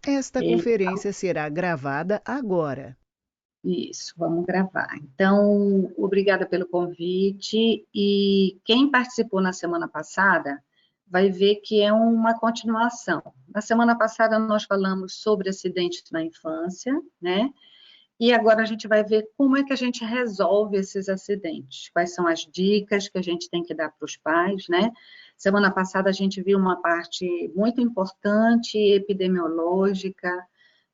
Esta conferência será gravada agora. Isso, vamos gravar. Então, obrigada pelo convite. E quem participou na semana passada vai ver que é uma continuação. Na semana passada nós falamos sobre acidentes na infância, né? E agora a gente vai ver como é que a gente resolve esses acidentes, quais são as dicas que a gente tem que dar para os pais, né? Semana passada a gente viu uma parte muito importante epidemiológica,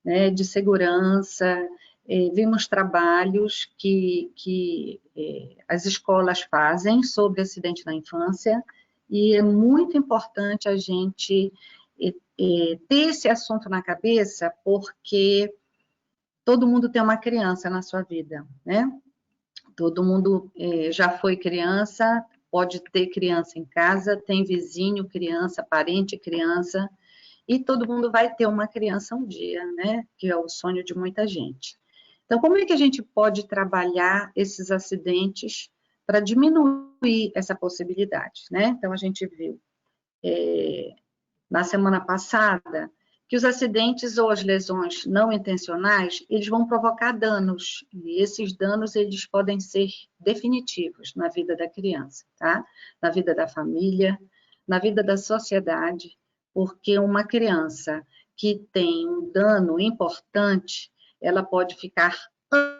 né, de segurança, vimos trabalhos que as escolas fazem sobre acidente na infância, e é muito importante a gente ter esse assunto na cabeça, porque todo mundo tem uma criança na sua vida, né? Todo mundo já foi criança, pode ter criança em casa, tem vizinho criança, parente criança, e todo mundo vai ter uma criança um dia, né? Que é o sonho de muita gente. Então, como é que a gente pode trabalhar esses acidentes para diminuir essa possibilidade, né? Então, a gente viu na semana passada que os acidentes ou as lesões não intencionais, eles vão provocar danos, e esses danos, eles podem ser definitivos na vida da criança, tá? Na vida da família, na vida da sociedade, porque uma criança que tem um dano importante, ela pode ficar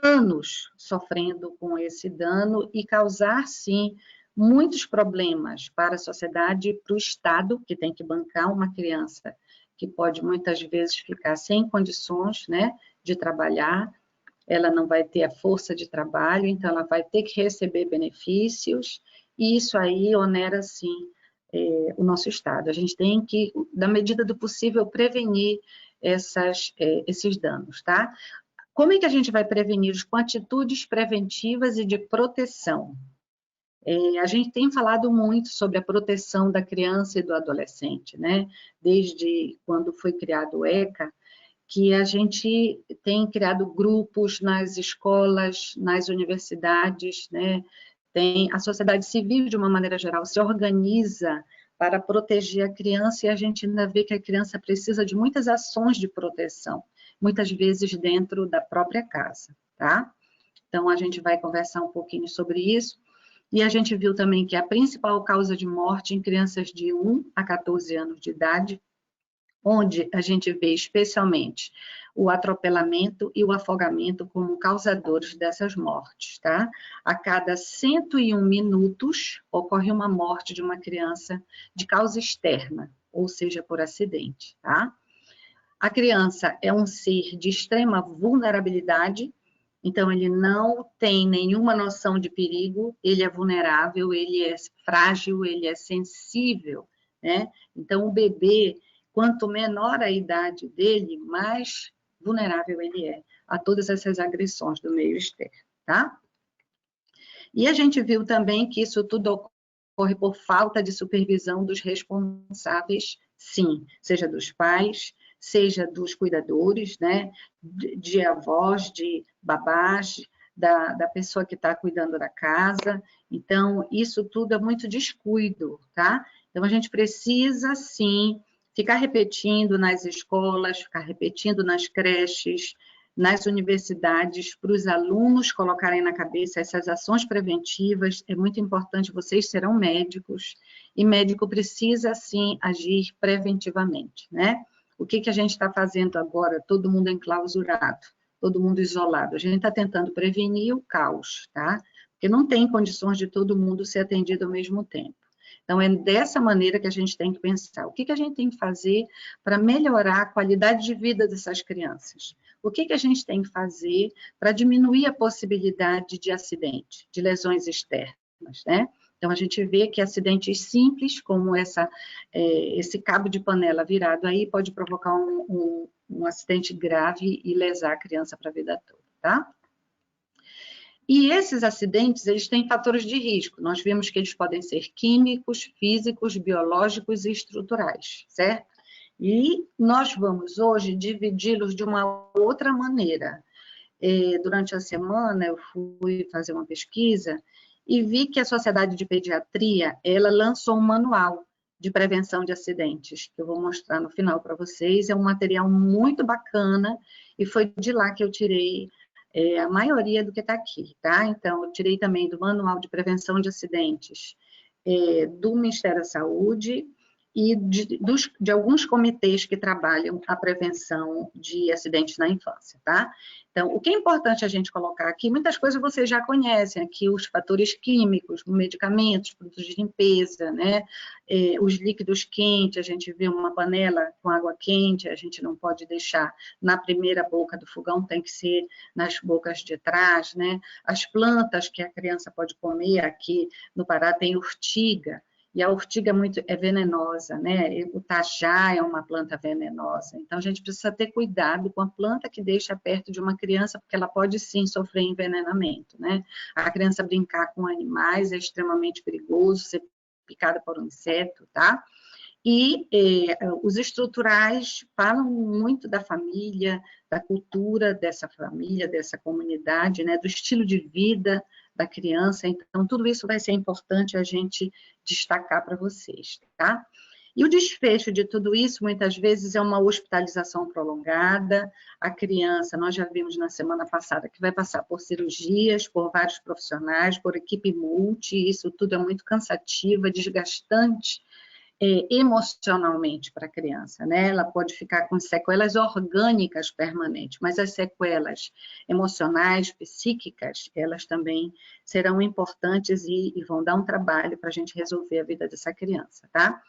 anos sofrendo com esse dano e causar, sim, muitos problemas para a sociedade e para o Estado, que tem que bancar uma criança que pode muitas vezes ficar sem condições, né, de trabalhar, ela não vai ter a força de trabalho, então ela vai ter que receber benefícios, e isso aí onera, sim, o nosso Estado. A gente tem que, na medida do possível, prevenir esses danos, tá? Como é que a gente vai prevenir? Com atitudes preventivas e de proteção. A gente tem falado muito sobre a proteção da criança e do adolescente, né? Desde quando foi criado o ECA, que a gente tem criado grupos nas escolas, nas universidades, né? A sociedade civil, de uma maneira geral, se organiza para proteger a criança, e a gente ainda vê que a criança precisa de muitas ações de proteção, muitas vezes dentro da própria casa, tá? Então, a gente vai conversar um pouquinho sobre isso. E a gente viu também que a principal causa de morte em crianças de 1 a 14 anos de idade, onde a gente vê especialmente o atropelamento e o afogamento como causadores dessas mortes, tá? A cada 101 minutos ocorre uma morte de uma criança de causa externa, ou seja, por acidente, tá? A criança é um ser de extrema vulnerabilidade, então ele não tem nenhuma noção de perigo, ele é vulnerável, ele é frágil, ele é sensível, né? Então o bebê, quanto menor a idade dele, mais vulnerável ele é a todas essas agressões do meio externo, tá? E a gente viu também que isso tudo ocorre por falta de supervisão dos responsáveis, sim, seja dos pais, seja dos cuidadores, né, de avós, de babás, da pessoa que está cuidando da casa. Então, isso tudo é muito descuido, tá? Então, a gente precisa, sim, ficar repetindo nas escolas, ficar repetindo nas creches, nas universidades, para os alunos colocarem na cabeça essas ações preventivas. É muito importante, vocês serão médicos, e médico precisa, sim, agir preventivamente, né? O que a gente está fazendo agora? Todo mundo enclausurado, todo mundo isolado. A gente está tentando prevenir o caos, tá? Porque não tem condições de todo mundo ser atendido ao mesmo tempo. Então, é dessa maneira que a gente tem que pensar. O que a gente tem que fazer para melhorar a qualidade de vida dessas crianças? O que a gente tem que fazer para diminuir a possibilidade de acidente, de lesões externas, né? Então, a gente vê que acidentes simples, como esse cabo de panela virado aí, pode provocar um acidente grave e lesar a criança para a vida toda, tá? E esses acidentes, eles têm fatores de risco. Nós vimos que eles podem ser químicos, físicos, biológicos e estruturais, certo? E nós vamos hoje dividi-los de uma outra maneira. Durante a semana, eu fui fazer uma pesquisa e vi que a Sociedade de Pediatria, ela lançou um manual de prevenção de acidentes, que eu vou mostrar no final para vocês. É um material muito bacana e foi de lá que eu tirei a maioria do que está aqui, tá? Então, eu tirei também do Manual de Prevenção de Acidentes do Ministério da Saúde e de alguns comitês que trabalham a prevenção de acidentes na infância, tá? Então, o que é importante a gente colocar aqui, muitas coisas vocês já conhecem, aqui os fatores químicos, medicamentos, produtos de limpeza, né? Os líquidos quentes, a gente vê uma panela com água quente, a gente não pode deixar na primeira boca do fogão, tem que ser nas bocas de trás, né? As plantas que a criança pode comer, aqui no Pará tem urtiga, e a urtiga é venenosa, né? O tajá é uma planta venenosa. Então, a gente precisa ter cuidado com a planta que deixa perto de uma criança, porque ela pode, sim, sofrer envenenamento, né? A criança brincar com animais é extremamente perigoso, ser picada por um inseto, tá? E os estruturais falam muito da família, da cultura dessa família, dessa comunidade, né, do estilo de vida da criança. Então, tudo isso vai ser importante a gente destacar para vocês, tá? E o desfecho de tudo isso, muitas vezes, é uma hospitalização prolongada. A criança, nós já vimos na semana passada, que vai passar por cirurgias, por vários profissionais, por equipe multi, isso tudo é muito cansativo, é desgastante, emocionalmente para a criança, né? Ela pode ficar com sequelas orgânicas permanentes, mas as sequelas emocionais, psíquicas, elas também serão importantes e vão dar um trabalho para a gente resolver a vida dessa criança, tá?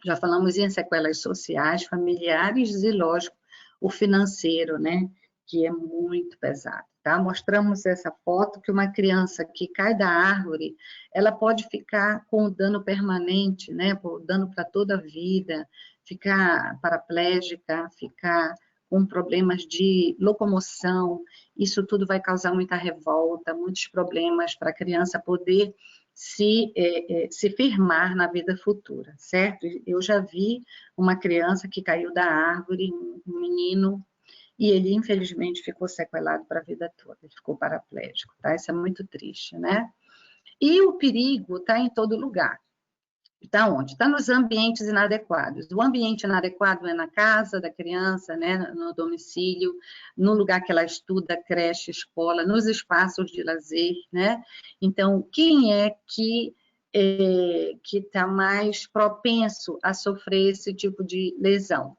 Já falamos em sequelas sociais, familiares e, lógico, o financeiro, né? Que é muito pesado, tá? Mostramos essa foto que uma criança que cai da árvore, ela pode ficar com dano permanente, né? Por dano para toda a vida, ficar paraplégica, ficar com problemas de locomoção, isso tudo vai causar muita revolta, muitos problemas para a criança poder se firmar na vida futura, certo? Eu já vi uma criança que caiu da árvore, um menino, e ele, infelizmente, ficou sequelado para a vida toda, ele ficou paraplégico, tá? Isso é muito triste, né? E o perigo está em todo lugar. Está onde? Está nos ambientes inadequados. O ambiente inadequado é na casa da criança, né? No domicílio, no lugar que ela estuda, creche, escola, nos espaços de lazer, né? Então, quem é que está mais propenso a sofrer esse tipo de lesão?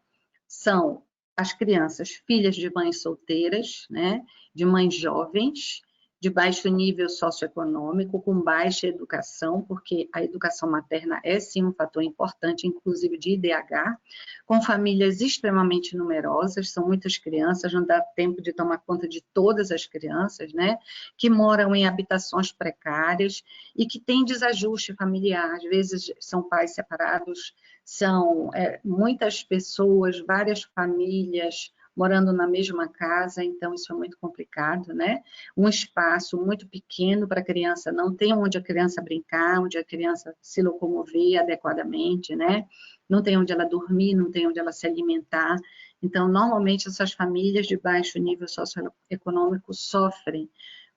São as crianças filhas de mães solteiras, né? De mães jovens, de baixo nível socioeconômico, com baixa educação, porque a educação materna é sim um fator importante, inclusive de IDH, com famílias extremamente numerosas, são muitas crianças, não dá tempo de tomar conta de todas as crianças, né? Que moram em habitações precárias e que têm desajuste familiar, às vezes são pais separados, são muitas pessoas, várias famílias morando na mesma casa, então isso é muito complicado, né? Um espaço muito pequeno para a criança, não tem onde a criança brincar, onde a criança se locomover adequadamente, né? Não tem onde ela dormir, não tem onde ela se alimentar. Então, normalmente, essas famílias de baixo nível socioeconômico sofrem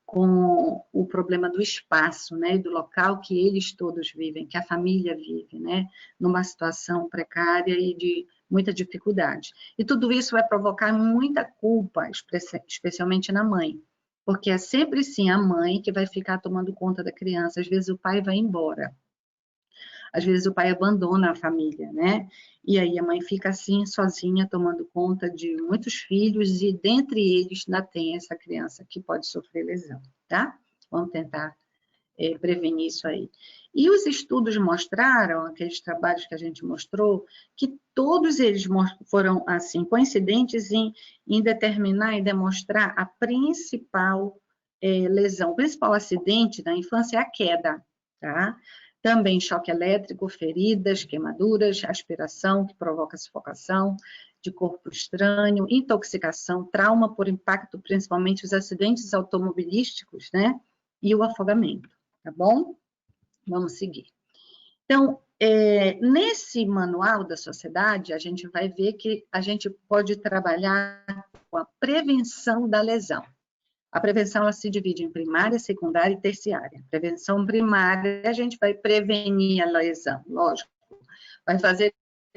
com o problema do espaço, né, do local que eles todos vivem, que a família vive, né, numa situação precária e de muita dificuldade. E tudo isso vai provocar muita culpa, especialmente na mãe, porque é sempre sim a mãe que vai ficar tomando conta da criança, às vezes o pai vai embora. Às vezes o pai abandona a família, né? E aí a mãe fica assim, sozinha, tomando conta de muitos filhos, e dentre eles ainda tem essa criança que pode sofrer lesão, tá? Vamos tentar prevenir isso aí. E os estudos mostraram, aqueles trabalhos que a gente mostrou, que todos eles foram, assim, coincidentes em determinar e demonstrar a principal lesão, o principal acidente da infância é a queda, tá? Também choque elétrico, feridas, queimaduras, aspiração, que provoca sufocação, de corpo estranho, intoxicação, trauma por impacto, principalmente os acidentes automobilísticos, né? E o afogamento, tá bom? Vamos seguir. Então, nesse manual da sociedade, a gente vai ver que a gente pode trabalhar com a prevenção da lesão. A prevenção ela se divide em primária, secundária e terciária. Prevenção primária, a gente vai prevenir a lesão, lógico. vai fazer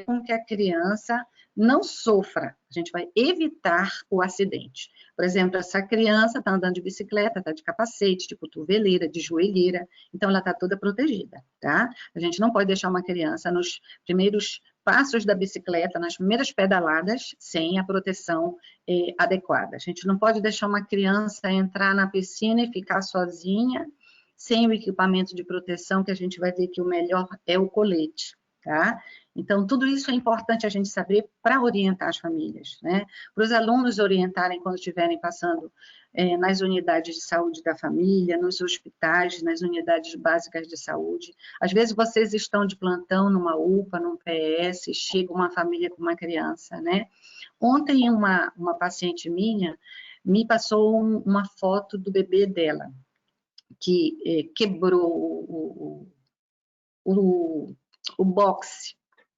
com que a criança não sofra. A gente vai evitar o acidente. Por exemplo, essa criança está andando de bicicleta, está de capacete, de cotoveleira, de joelheira, então ela está toda protegida, tá? A gente não pode deixar uma criança nos primeiros passos da bicicleta, nas primeiras pedaladas, sem a proteção adequada. A gente não pode deixar uma criança entrar na piscina e ficar sozinha, sem o equipamento de proteção, que a gente vai ver que o melhor é o colete, tá? Então, tudo isso é importante a gente saber para orientar as famílias, né? Para os alunos orientarem quando estiverem passando nas unidades de saúde da família, nos hospitais, nas unidades básicas de saúde. Às vezes, vocês estão de plantão numa UPA, num PS, chega uma família com uma criança, né? Ontem, uma paciente minha me passou uma foto do bebê dela, que quebrou o boxe,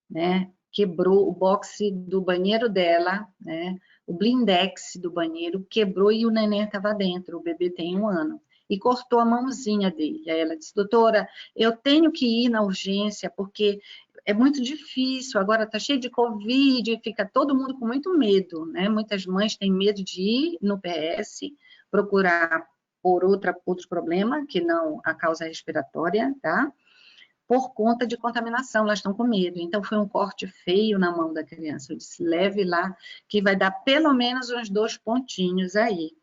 né? Quebrou o boxe do banheiro dela, né? O blindex do banheiro quebrou e o neném estava dentro, o bebê tem 1 ano. E cortou a mãozinha dele. Aí ela disse, doutora, eu tenho que ir na urgência, porque é muito difícil, agora está cheio de Covid, fica todo mundo com muito medo, né? Muitas mães têm medo de ir no PS, procurar por outro problema, que não a causa respiratória, tá? Por conta de contaminação, elas estão com medo. Então, foi um corte feio na mão da criança. Eu disse, leve lá, que vai dar pelo menos uns 2 pontinhos aí.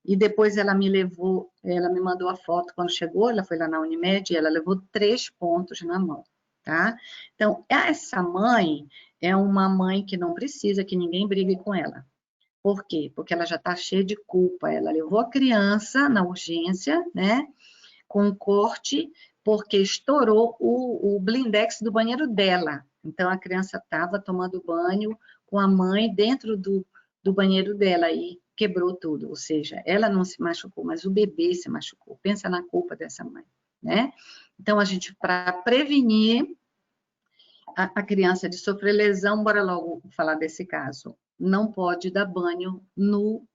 E depois ela me levou, ela me mandou a foto quando chegou, ela foi lá na Unimed, e ela levou 3 pontos na mão, tá? Então, essa mãe é uma mãe que não precisa que ninguém brigue com ela. Por quê? Porque ela já está cheia de culpa. Ela levou a criança na urgência, né? Com corte, porque estourou o blindex do banheiro dela. Então, a criança estava tomando banho com a mãe dentro do banheiro dela e quebrou tudo. Ou seja, ela não se machucou, mas o bebê se machucou. Pensa na culpa dessa mãe, né? Então, a gente, para prevenir a criança de sofrer lesão, bora logo falar desse caso. Não pode dar banho no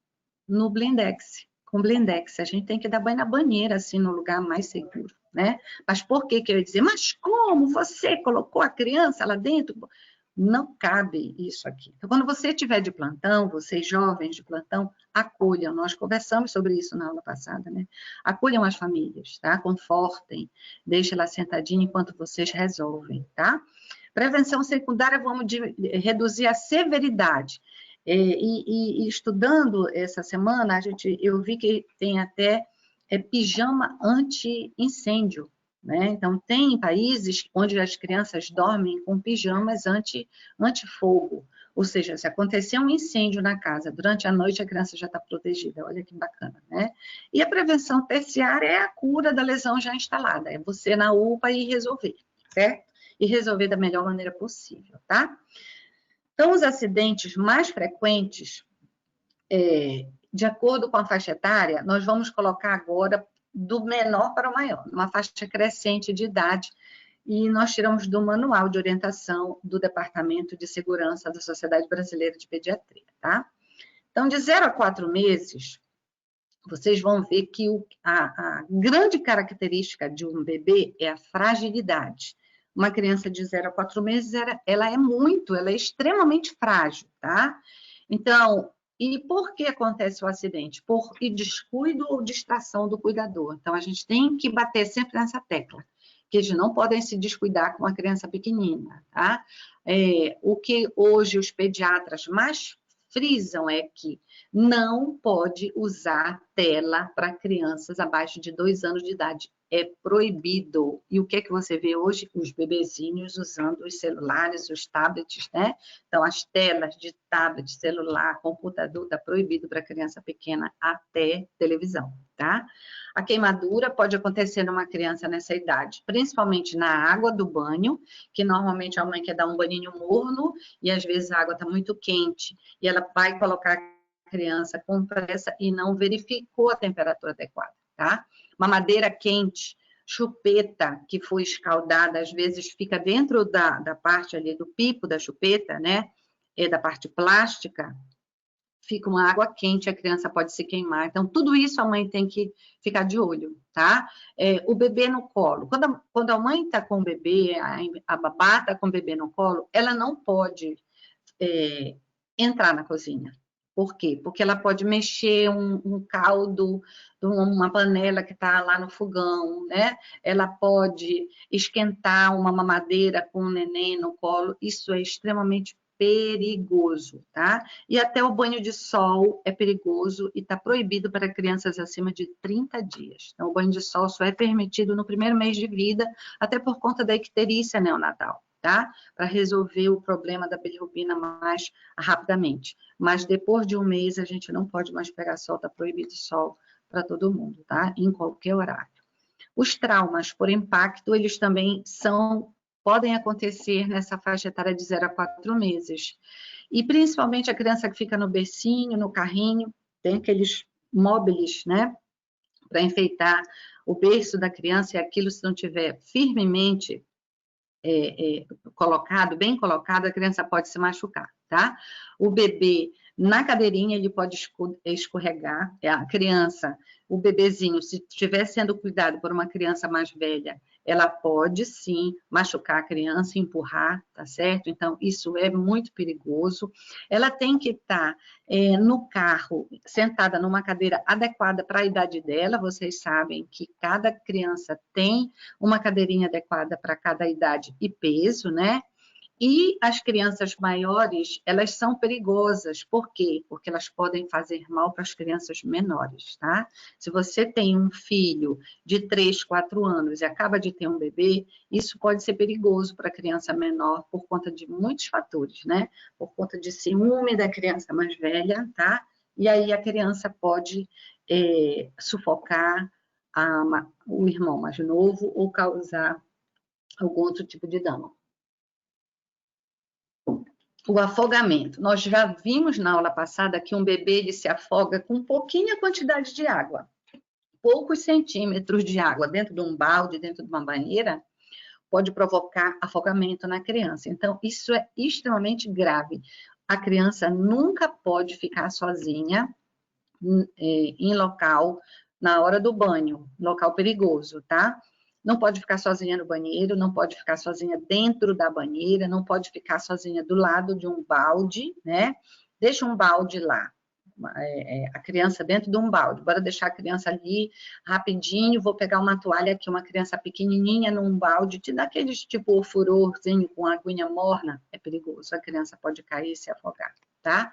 blindex, com blindex. A gente tem que dar banho na banheira, assim, no lugar mais seguro, né? Mas por que eu ia dizer, mas como você colocou a criança lá dentro? Não cabe isso aqui. Então, quando você estiver de plantão, vocês jovens de plantão, acolham. Nós conversamos sobre isso na aula passada, né? Acolham as famílias, tá? Confortem, deixem ela sentadinha enquanto vocês resolvem, tá? Prevenção secundária, vamos reduzir a severidade. E estudando essa semana, eu vi que tem até pijama anti-incêndio, né? Então, tem países onde as crianças dormem com pijamas anti-fogo. Ou seja, se acontecer um incêndio na casa, durante a noite a criança já está protegida. Olha que bacana, né? E a prevenção terciária é a cura da lesão já instalada. É você na UPA e resolver, certo? E resolver da melhor maneira possível, tá? Então, os acidentes mais frequentes, de acordo com a faixa etária, nós vamos colocar agora do menor para o maior, uma faixa crescente de idade, e nós tiramos do manual de orientação do Departamento de Segurança da Sociedade Brasileira de Pediatria, tá? Então, de 0 a 4 meses, vocês vão ver que a grande característica de um bebê é a fragilidade. Uma criança de 0 a 4 meses, ela é extremamente frágil, tá? Então, e por que acontece o acidente? Por descuido ou distração do cuidador. Então, a gente tem que bater sempre nessa tecla, que eles não podem se descuidar com uma criança pequenina, tá? O que hoje os pediatras mais frisam é que não pode usar tela para crianças abaixo de 2 anos de idade. É proibido. E o que é que você vê hoje? Os bebezinhos usando os celulares, os tablets, né? Então, as telas de tablet, celular, computador, está proibido para criança pequena até televisão, tá? A queimadura pode acontecer numa criança nessa idade, principalmente na água do banho, que normalmente a mãe quer dar um banhinho morno e às vezes a água está muito quente e ela vai colocar a criança com pressa e não verificou a temperatura adequada, tá? Mamadeira quente, chupeta que foi escaldada, às vezes fica dentro da parte ali do pipo da chupeta, né? Da parte plástica, fica uma água quente, a criança pode se queimar. Então, tudo isso a mãe tem que ficar de olho, tá? O bebê no colo. Quando a mãe está com o bebê, a babá está com o bebê no colo, ela não pode entrar na cozinha. Por quê? Porque ela pode mexer um caldo, uma panela que está lá no fogão, né? Ela pode esquentar uma mamadeira com o neném no colo. Isso é extremamente perigoso, tá? E até o banho de sol é perigoso e está proibido para crianças acima de 30 dias. Então, o banho de sol só é permitido no primeiro mês de vida, até por conta da icterícia neonatal, tá? Para resolver o problema da bilirrubina mais rapidamente. Mas depois de um mês, a gente não pode mais pegar sol, está proibido sol para todo mundo, tá? Em qualquer horário. Os traumas por impacto, eles também podem acontecer nessa faixa etária de 0 a 4 meses. E principalmente a criança que fica no bercinho, no carrinho, tem aqueles móveis, né, para enfeitar o berço da criança, e aquilo, se não tiver firmemente colocado, bem colocado, a criança pode se machucar, tá? O bebê na cadeirinha, ele pode escorregar, a criança, o bebezinho, se estiver sendo cuidado por uma criança mais velha, ela pode sim machucar a criança, empurrar, tá certo? Então, isso é muito perigoso. Ela tem que estar no carro, sentada numa cadeira adequada para a idade dela. Vocês sabem que cada criança tem uma cadeirinha adequada para cada idade e peso, né? E as crianças maiores, elas são perigosas. Por quê? Porque elas podem fazer mal para as crianças menores, tá? Se você tem um filho de 3, 4 anos e acaba de ter um bebê, isso pode ser perigoso para a criança menor por conta de muitos fatores, né? Por conta de ciúme da criança mais velha, tá? E aí a criança pode sufocar o irmão mais novo ou causar algum outro tipo de dano. O afogamento. Nós já vimos na aula passada que um bebê ele se afoga com pouquinha quantidade de água. Poucos centímetros de água dentro de um balde, dentro de uma banheira, pode provocar afogamento na criança. Então, isso é extremamente grave. A criança nunca pode ficar sozinha em local, na hora do banho, local perigoso, tá? Não pode ficar sozinha no banheiro, não pode ficar sozinha dentro da banheira, não pode ficar sozinha do lado de um balde, né? Deixa um balde lá, a criança dentro de um balde. Bora deixar a criança ali rapidinho, vou pegar uma toalha aqui, uma criança pequenininha num balde, te dá aqueles tipo furorzinho com aguinha morna, é perigoso, a criança pode cair e se afogar, tá?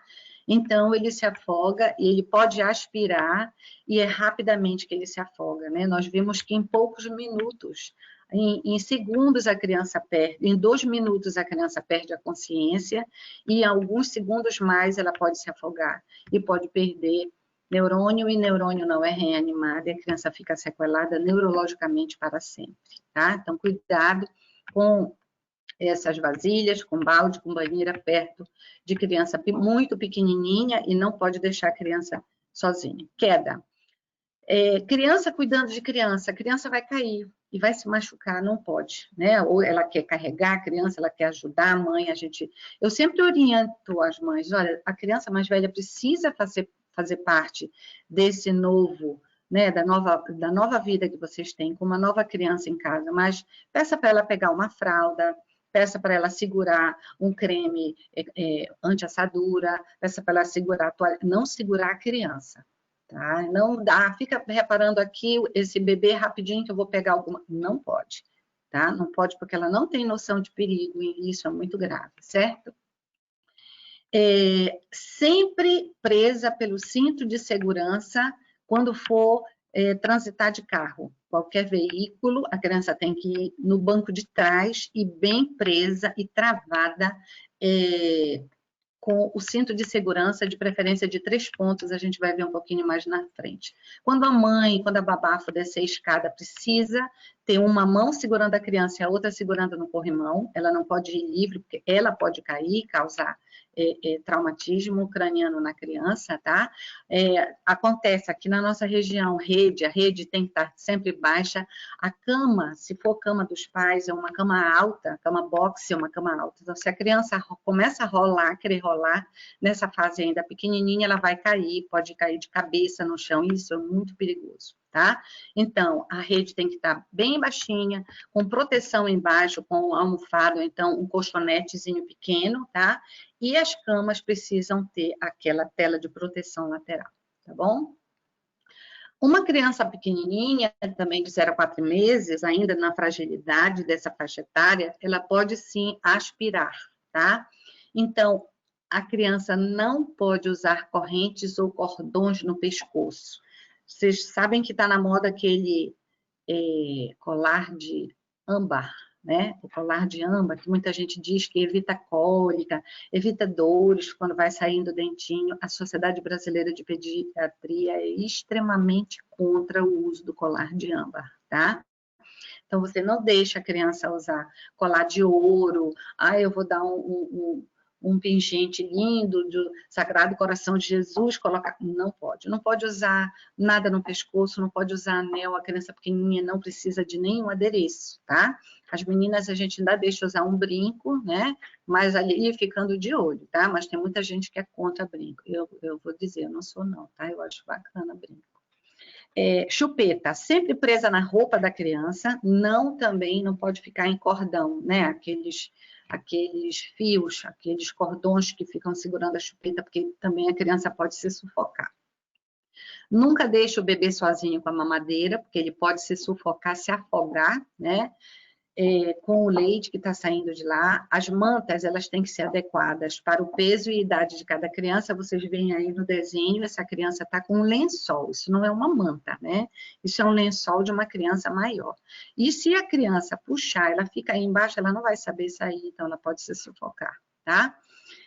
Então, ele se afoga e ele pode aspirar e é rapidamente que ele se afoga, né? Nós vimos que em poucos minutos, em segundos a criança perde, em 2 minutos a criança perde a consciência e em alguns segundos mais ela pode se afogar e pode perder neurônio, e neurônio não é reanimado e a criança fica sequelada neurologicamente para sempre, tá? Então, cuidado com essas vasilhas, com balde, com banheira perto de criança muito pequenininha e não pode deixar a criança sozinha. Queda. Criança cuidando de criança, a criança vai cair e vai se machucar, não pode, né? Ou ela quer carregar a criança, ela quer ajudar a mãe, eu sempre oriento as mães, olha, a criança mais velha precisa fazer parte desse novo, né, da nova vida que vocês têm, com uma nova criança em casa, mas peça para ela pegar uma fralda, peça para ela segurar um creme anti-assadura, peça para ela segurar a toalha, não segurar a criança, tá? Não dá, fica reparando aqui esse bebê rapidinho que eu vou pegar alguma, não pode, tá? Não pode porque ela não tem noção de perigo e isso é muito grave, certo? Sempre presa pelo cinto de segurança quando for transitar de carro. Qualquer veículo, a criança tem que ir no banco de trás e bem presa e travada com o cinto de segurança, de preferência de 3 pontos, a gente vai ver um pouquinho mais na frente. Quando a babá for descer a escada, precisa ter uma mão segurando a criança e a outra segurando no corrimão, ela não pode ir livre, porque ela pode cair e causar traumatismo craniano na criança, tá? Acontece aqui na nossa região, a rede tem que estar sempre baixa. A cama, se for cama dos pais, é uma cama alta, cama boxe é uma cama alta. Então, se a criança começa a rolar, querer rolar, nessa fase ainda pequenininha, ela vai cair, pode cair de cabeça no chão, e isso é muito perigoso, tá? Então, a rede tem que estar bem baixinha, com proteção embaixo, com almofado, então um colchonetezinho pequeno, tá? E as camas precisam ter aquela tela de proteção lateral, tá bom? Uma criança pequenininha, também de 0 a 4 meses, ainda na fragilidade dessa faixa etária, ela pode sim aspirar, tá? Então, a criança não pode usar correntes ou cordões no pescoço. Vocês sabem que está na moda aquele colar de âmbar, né? O colar de âmbar, que muita gente diz que evita cólica, evita dores quando vai saindo o dentinho. A Sociedade Brasileira de Pediatria é extremamente contra o uso do colar de âmbar, tá? Então, você não deixa a criança usar colar de ouro, eu vou dar um pingente lindo do Sagrado Coração de Jesus, colocar. Não pode usar nada no pescoço, não pode usar anel, a criança pequenininha não precisa de nenhum adereço, tá? As meninas a gente ainda deixa usar um brinco, né? Mas ali ficando de olho, tá? Mas tem muita gente que é contra brinco. Eu vou dizer, eu não sou não, tá? Eu acho bacana brinco. Chupeta, sempre presa na roupa da criança, também não pode ficar em cordão, né? Aqueles fios, aqueles cordões que ficam segurando a chupeta, porque também a criança pode se sufocar. Nunca deixe o bebê sozinho com a mamadeira, porque ele pode se sufocar, se afogar, né? Com o leite que está saindo de lá. As mantas, elas têm que ser adequadas para o peso e idade de cada criança. Vocês veem aí no desenho, essa criança está com um lençol. Isso não é uma manta, né? Isso é um lençol de uma criança maior. E se a criança puxar, ela fica aí embaixo, ela não vai saber sair, então ela pode se sufocar, tá?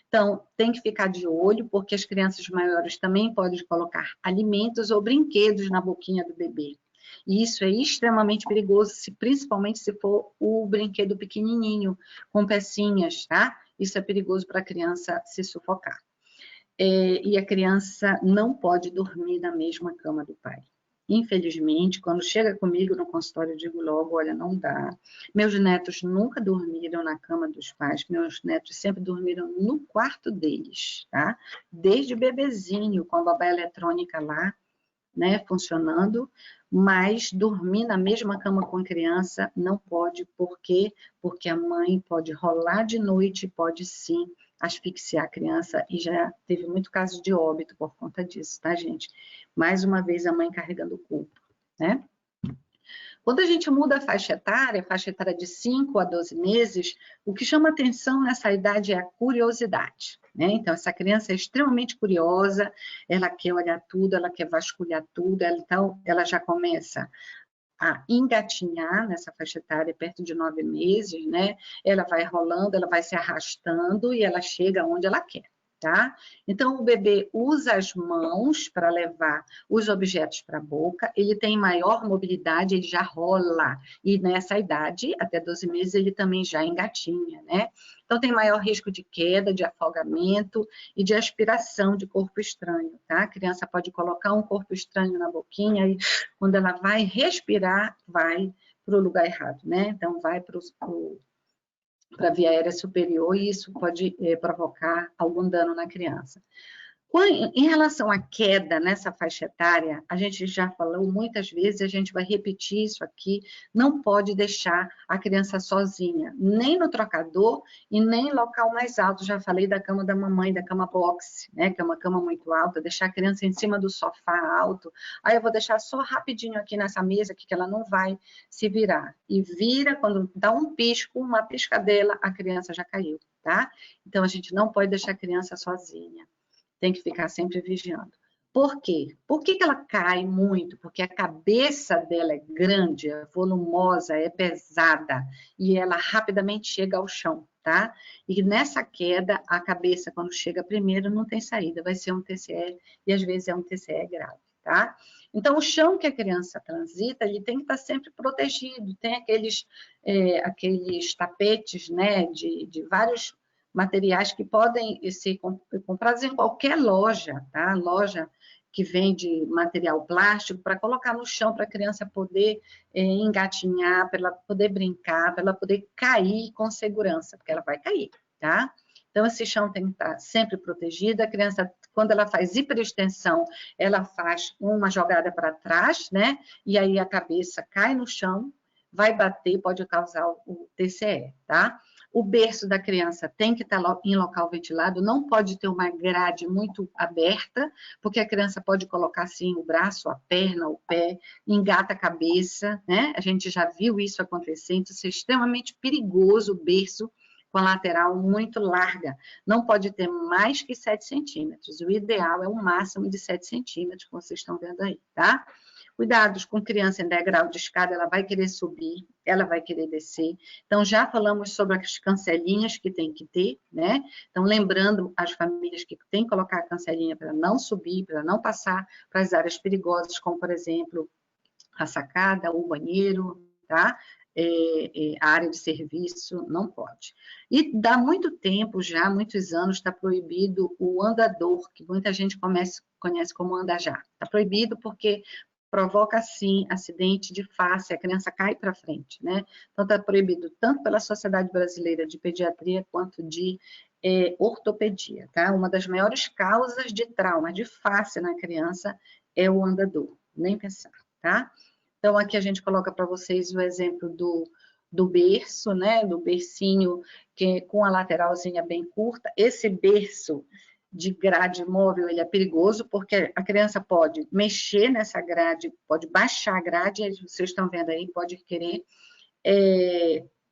Então, tem que ficar de olho, porque as crianças maiores também podem colocar alimentos ou brinquedos na boquinha do bebê. E isso é extremamente perigoso, principalmente se for o brinquedo pequenininho, com pecinhas, tá? Isso é perigoso para a criança se sufocar. E a criança não pode dormir na mesma cama do pai. Infelizmente, quando chega comigo no consultório, eu digo logo, olha, não dá. Meus netos nunca dormiram na cama dos pais, meus netos sempre dormiram no quarto deles, tá? Desde bebezinho, com a babá eletrônica lá, né, funcionando, mas dormir na mesma cama com a criança não pode, por quê? Porque a mãe pode rolar de noite, pode sim asfixiar a criança, e já teve muito caso de óbito por conta disso, tá, gente? Mais uma vez a mãe carregando o culpa, né? Quando a gente muda a faixa etária de 5 a 12 meses, o que chama atenção nessa idade é a curiosidade, né? Então, essa criança é extremamente curiosa, ela quer olhar tudo, ela quer vasculhar tudo, então ela já começa a engatinhar nessa faixa etária perto de 9 meses, né? Ela vai rolando, ela vai se arrastando e ela chega onde ela quer, tá? Então, o bebê usa as mãos para levar os objetos para a boca, ele tem maior mobilidade, ele já rola, e nessa idade, até 12 meses, ele também já engatinha, né? Então, tem maior risco de queda, de afogamento e de aspiração de corpo estranho, tá? A criança pode colocar um corpo estranho na boquinha e quando ela vai respirar, vai para o lugar errado, né? Então, vai para a via aérea superior e isso pode provocar algum dano na criança. Em relação à queda nessa faixa etária, a gente já falou muitas vezes, a gente vai repetir isso aqui, não pode deixar a criança sozinha, nem no trocador e nem em local mais alto. Já falei da cama da mamãe, da cama boxe, né, que é uma cama muito alta, deixar a criança em cima do sofá alto. Aí eu vou deixar só rapidinho aqui nessa mesa, que ela não vai se virar. E vira, quando dá um pisco, uma piscadela, a criança já caiu, tá? Então, a gente não pode deixar a criança sozinha. Tem que ficar sempre vigiando. Por quê? Por que ela cai muito? Porque a cabeça dela é grande, é volumosa, é pesada, e ela rapidamente chega ao chão, tá? E nessa queda, a cabeça, quando chega primeiro, não tem saída, vai ser um TCE, e às vezes é um TCE grave, tá? Então, o chão que a criança transita, ele tem que estar sempre protegido, tem aqueles tapetes, né, de vários materiais que podem ser comprados em qualquer loja, tá? Loja que vende material plástico, para colocar no chão para a criança poder engatinhar, para ela poder brincar, para ela poder cair com segurança, porque ela vai cair, tá? Então, esse chão tem que estar sempre protegido. A criança, quando ela faz hiperextensão, ela faz uma jogada para trás, né? E aí a cabeça cai no chão, vai bater, pode causar o TCE, tá? O berço da criança tem que estar em local ventilado, não pode ter uma grade muito aberta, porque a criança pode colocar assim o braço, a perna, o pé, engata a cabeça, né? A gente já viu isso acontecer, então isso é extremamente perigoso o berço com a lateral muito larga. Não pode ter mais que 7 centímetros. O ideal é um máximo de 7 centímetros, como vocês estão vendo aí, tá? Cuidados com criança em degrau de escada, ela vai querer subir, ela vai querer descer. Então, já falamos sobre as cancelinhas que tem que ter, né? Então, lembrando as famílias que tem que colocar a cancelinha para não subir, para não passar para as áreas perigosas, como, por exemplo, a sacada, o banheiro, tá? A área de serviço, não pode. E dá muito tempo já, muitos anos, está proibido o andador, que muita gente conhece como andajá. Está proibido porque provoca, sim, acidente de face, a criança cai para frente, né? Então, está proibido tanto pela Sociedade Brasileira de Pediatria quanto de ortopedia, tá? Uma das maiores causas de trauma de face na criança é o andador, nem pensar, tá? Então, aqui a gente coloca para vocês o exemplo do berço, né? Do bercinho que, com a lateralzinha bem curta. Esse berço de grade móvel, ele é perigoso, porque a criança pode mexer nessa grade, pode baixar a grade, vocês estão vendo aí, pode querer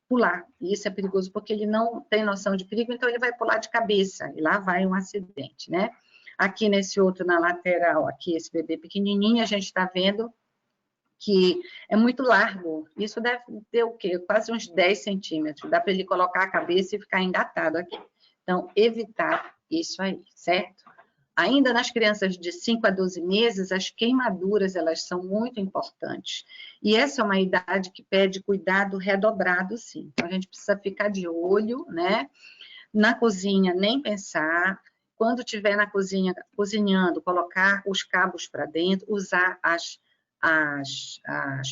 pular. E isso é perigoso, porque ele não tem noção de perigo, então ele vai pular de cabeça, e lá vai um acidente, né? Aqui nesse outro, na lateral, aqui esse bebê pequenininho, a gente está vendo que é muito largo. Isso deve ter o quê? Quase uns 10 centímetros. Dá para ele colocar a cabeça e ficar engatado aqui. Então, evitar isso aí, certo? Ainda nas crianças de 5 a 12 meses, as queimaduras, elas são muito importantes. E essa é uma idade que pede cuidado redobrado, sim. Então, a gente precisa ficar de olho, né? Na cozinha, nem pensar. Quando estiver na cozinha, cozinhando, colocar os cabos para dentro, usar as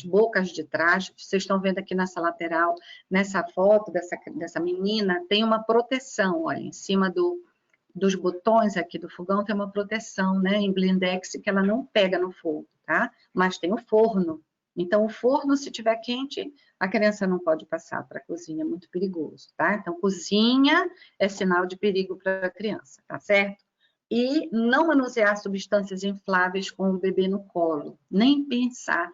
bocas de trás. Vocês estão vendo aqui nessa lateral, nessa foto dessa menina, tem uma proteção, olha, em cima dos botões aqui do fogão tem uma proteção, né, em blindex, que ela não pega no fogo, tá? Mas tem o forno. Então, o forno, se estiver quente, a criança não pode passar para a cozinha, é muito perigoso, tá? Então, cozinha é sinal de perigo para a criança, tá certo? E não manusear substâncias infláveis com o bebê no colo, nem pensar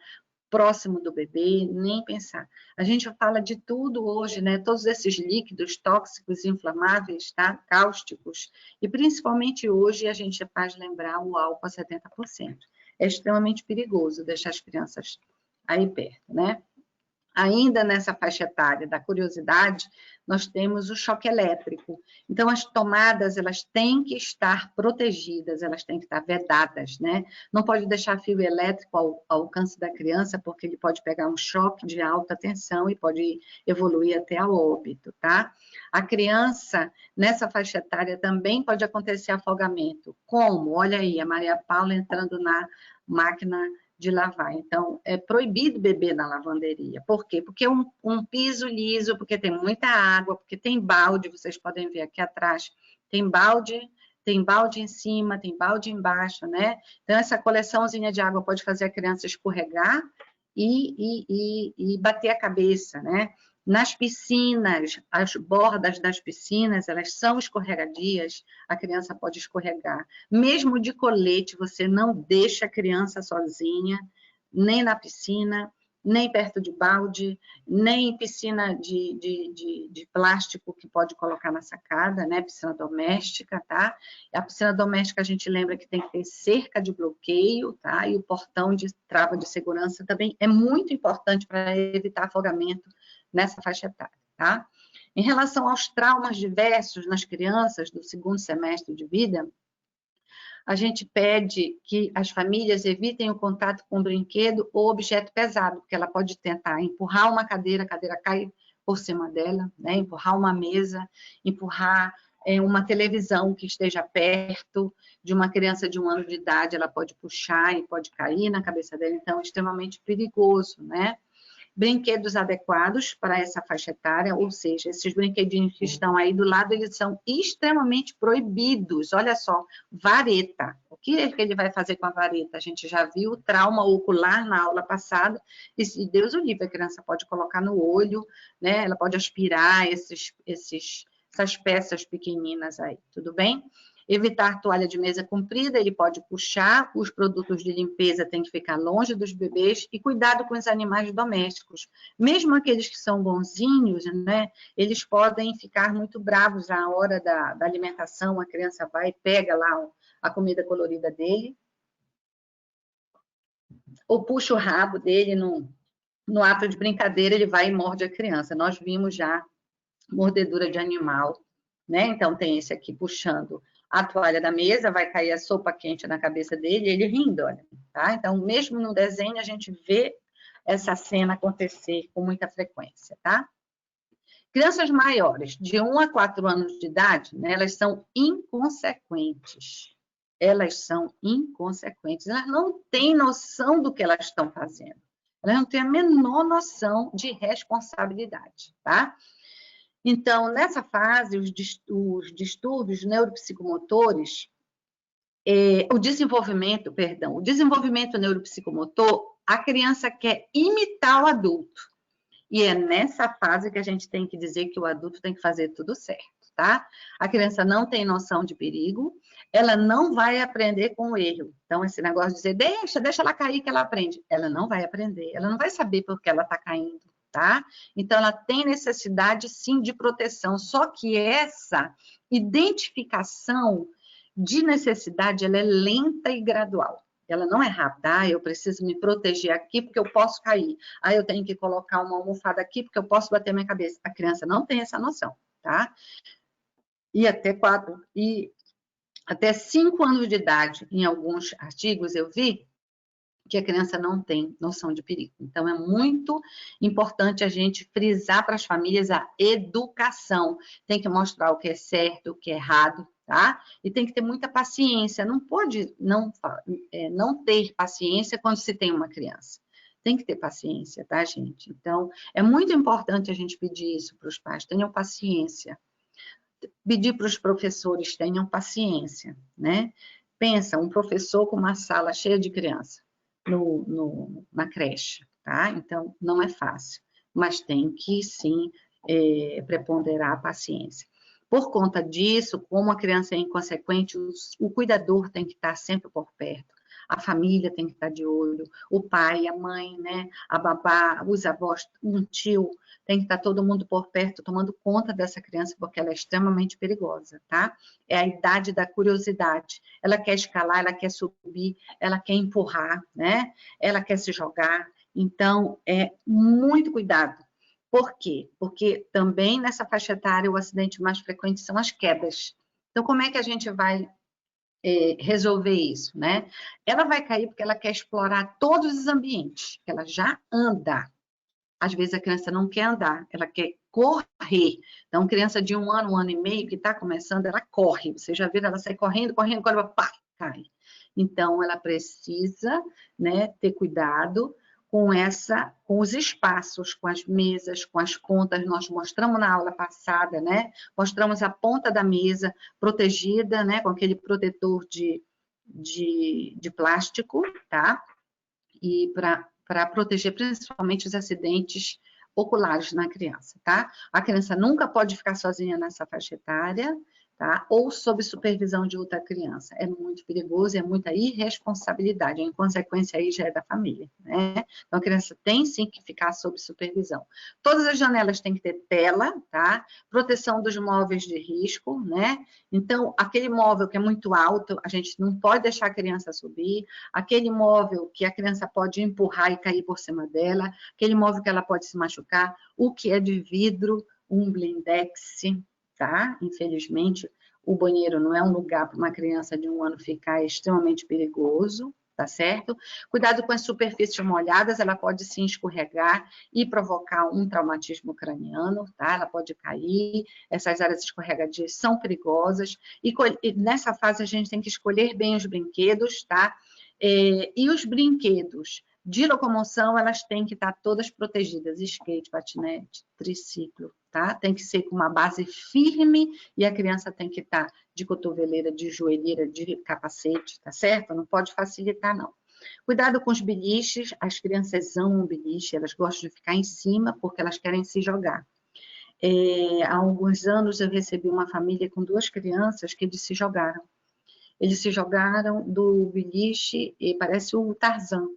próximo do bebê, nem pensar. A gente fala de tudo hoje, né? Todos esses líquidos tóxicos, inflamáveis, tá? Cáusticos, e principalmente hoje a gente faz lembrar o álcool a 70%. É extremamente perigoso deixar as crianças aí perto, né? Ainda nessa faixa etária da curiosidade, nós temos o choque elétrico. Então, as tomadas, elas têm que estar protegidas, elas têm que estar vedadas, né? Não pode deixar fio elétrico ao alcance da criança, porque ele pode pegar um choque de alta tensão e pode evoluir até ao óbito, tá? A criança, nessa faixa etária, também pode acontecer afogamento. Como? Olha aí, a Maria Paula entrando na máquina de lavar. Então, é proibido beber na lavanderia. Por quê? Porque é um piso liso, porque tem muita água, porque tem balde, vocês podem ver aqui atrás, tem balde em cima, tem balde embaixo, né? Então, essa coleçãozinha de água pode fazer a criança escorregar e bater a cabeça, né? Nas piscinas, as bordas das piscinas, elas são escorregadias, a criança pode escorregar. Mesmo de colete, você não deixa a criança sozinha, nem na piscina, nem perto de balde, nem em piscina de plástico que pode colocar na sacada, né? Piscina doméstica, tá? A piscina doméstica a gente lembra que tem que ter cerca de bloqueio, tá? E o portão de trava de segurança também é muito importante para evitar afogamento nessa faixa etária, tá? Em relação aos traumas diversos nas crianças do segundo semestre de vida, a gente pede que as famílias evitem o contato com brinquedo ou objeto pesado, porque ela pode tentar empurrar uma cadeira, a cadeira cai por cima dela, né? Empurrar uma mesa, empurrar uma televisão que esteja perto de uma criança de 1 ano de idade, ela pode puxar e pode cair na cabeça dela, então é extremamente perigoso, né? Brinquedos adequados para essa faixa etária, ou seja, esses brinquedinhos que estão aí do lado, eles são extremamente proibidos. Olha só, vareta. O que é que ele vai fazer com a vareta? A gente já viu trauma ocular na aula passada, e se Deus o livre, a criança pode colocar no olho, né? Ela pode aspirar essas peças pequeninas aí, tudo bem? Evitar toalha de mesa comprida, ele pode puxar, os produtos de limpeza têm que ficar longe dos bebês e cuidado com os animais domésticos. Mesmo aqueles que são bonzinhos, né, eles podem ficar muito bravos na hora da alimentação, a criança vai e pega lá a comida colorida dele, ou puxa o rabo dele no ato de brincadeira, ele vai e morde a criança. Nós vimos já mordedura de animal, né? Então tem esse aqui puxando a toalha da mesa, vai cair a sopa quente na cabeça dele, ele rindo, olha, tá? Então, mesmo no desenho, a gente vê essa cena acontecer com muita frequência, tá? Crianças maiores, de 1 a 4 anos de idade, né, elas são inconsequentes. Elas são inconsequentes. Elas não têm noção do que elas estão fazendo. Elas não têm a menor noção de responsabilidade, tá? Então, nessa fase, os distúrbios neuropsicomotores, o desenvolvimento neuropsicomotor, a criança quer imitar o adulto. E é nessa fase que a gente tem que dizer que o adulto tem que fazer tudo certo, tá? A criança não tem noção de perigo, ela não vai aprender com o erro. Então, esse negócio de dizer, deixa ela cair que ela aprende. Ela não vai aprender, ela não vai saber por que ela está caindo. Tá? Então, ela tem necessidade, sim, de proteção, só que essa identificação de necessidade, ela é lenta e gradual. Ela não é rápida, eu preciso me proteger aqui porque eu posso cair. Eu tenho que colocar uma almofada aqui porque eu posso bater minha cabeça. A criança não tem essa noção, tá? E até 5 anos de idade, em alguns artigos eu vi, que a criança não tem noção de perigo. Então, é muito importante a gente frisar para as famílias a educação. Tem que mostrar o que é certo, o que é errado, tá? E tem que ter muita paciência. Não pode não ter paciência quando se tem uma criança. Tem que ter paciência, tá, gente? Então, é muito importante a gente pedir isso para os pais. Tenham paciência. Pedir para os professores, tenham paciência, né? Pensa, um professor com uma sala cheia de crianças na creche, tá? Então, não é fácil, mas tem que, sim, preponderar a paciência. Por conta disso, como a criança é inconsequente, o cuidador tem que estar sempre por perto, a família tem que estar de olho, o pai, a mãe, né, a babá, os avós, um tio, tem que estar todo mundo por perto, tomando conta dessa criança, porque ela é extremamente perigosa, tá? É a idade da curiosidade. Ela quer escalar, ela quer subir, ela quer empurrar, né? Ela quer se jogar. Então, muito cuidado. Por quê? Porque também nessa faixa etária o acidente mais frequente são as quedas. Então, como é que a gente vai resolver isso, né? Ela vai cair porque ela quer explorar todos os ambientes, que ela já anda. Às vezes a criança não quer andar, ela quer correr. Então, criança de 1 ano e meio, que está começando, ela corre. Você já viu, ela sai correndo, quando ela cai. Então, ela precisa, né, ter cuidado com os espaços, com as mesas, com as pontas. Nós mostramos na aula passada, né? Mostramos a ponta da mesa protegida, né, com aquele protetor de plástico, tá? E para proteger principalmente os acidentes oculares na criança, tá? A criança nunca pode ficar sozinha nessa faixa etária, tá? Ou sob supervisão de outra criança. É muito perigoso, é muita irresponsabilidade. A inconsequência aí já é da família, né? Então, a criança tem sim que ficar sob supervisão. Todas as janelas têm que ter tela, tá? Proteção dos móveis de risco, né? Então, aquele móvel que é muito alto, a gente não pode deixar a criança subir. Aquele móvel que a criança pode empurrar e cair por cima dela. Aquele móvel que ela pode se machucar. O que é de vidro, um blindex, tá? Infelizmente, o banheiro não é um lugar para uma criança de 1 ano ficar, é extremamente perigoso, tá certo? Cuidado com as superfícies molhadas, ela pode se escorregar e provocar um traumatismo craniano, tá? Ela pode cair, essas áreas escorregadias são perigosas, e nessa fase a gente tem que escolher bem os brinquedos, tá? E os brinquedos de locomoção, elas têm que estar todas protegidas, skate, patinete, triciclo, tá? Tem que ser com uma base firme e a criança tem que estar de cotoveleira, de joelheira, de capacete, tá certo? Não pode facilitar, não. Cuidado com os beliches, as crianças amam beliche, elas gostam de ficar em cima porque elas querem se jogar. Há alguns anos eu recebi uma família com 2 crianças que eles se jogaram. Eles se jogaram do beliche e parece o Tarzan.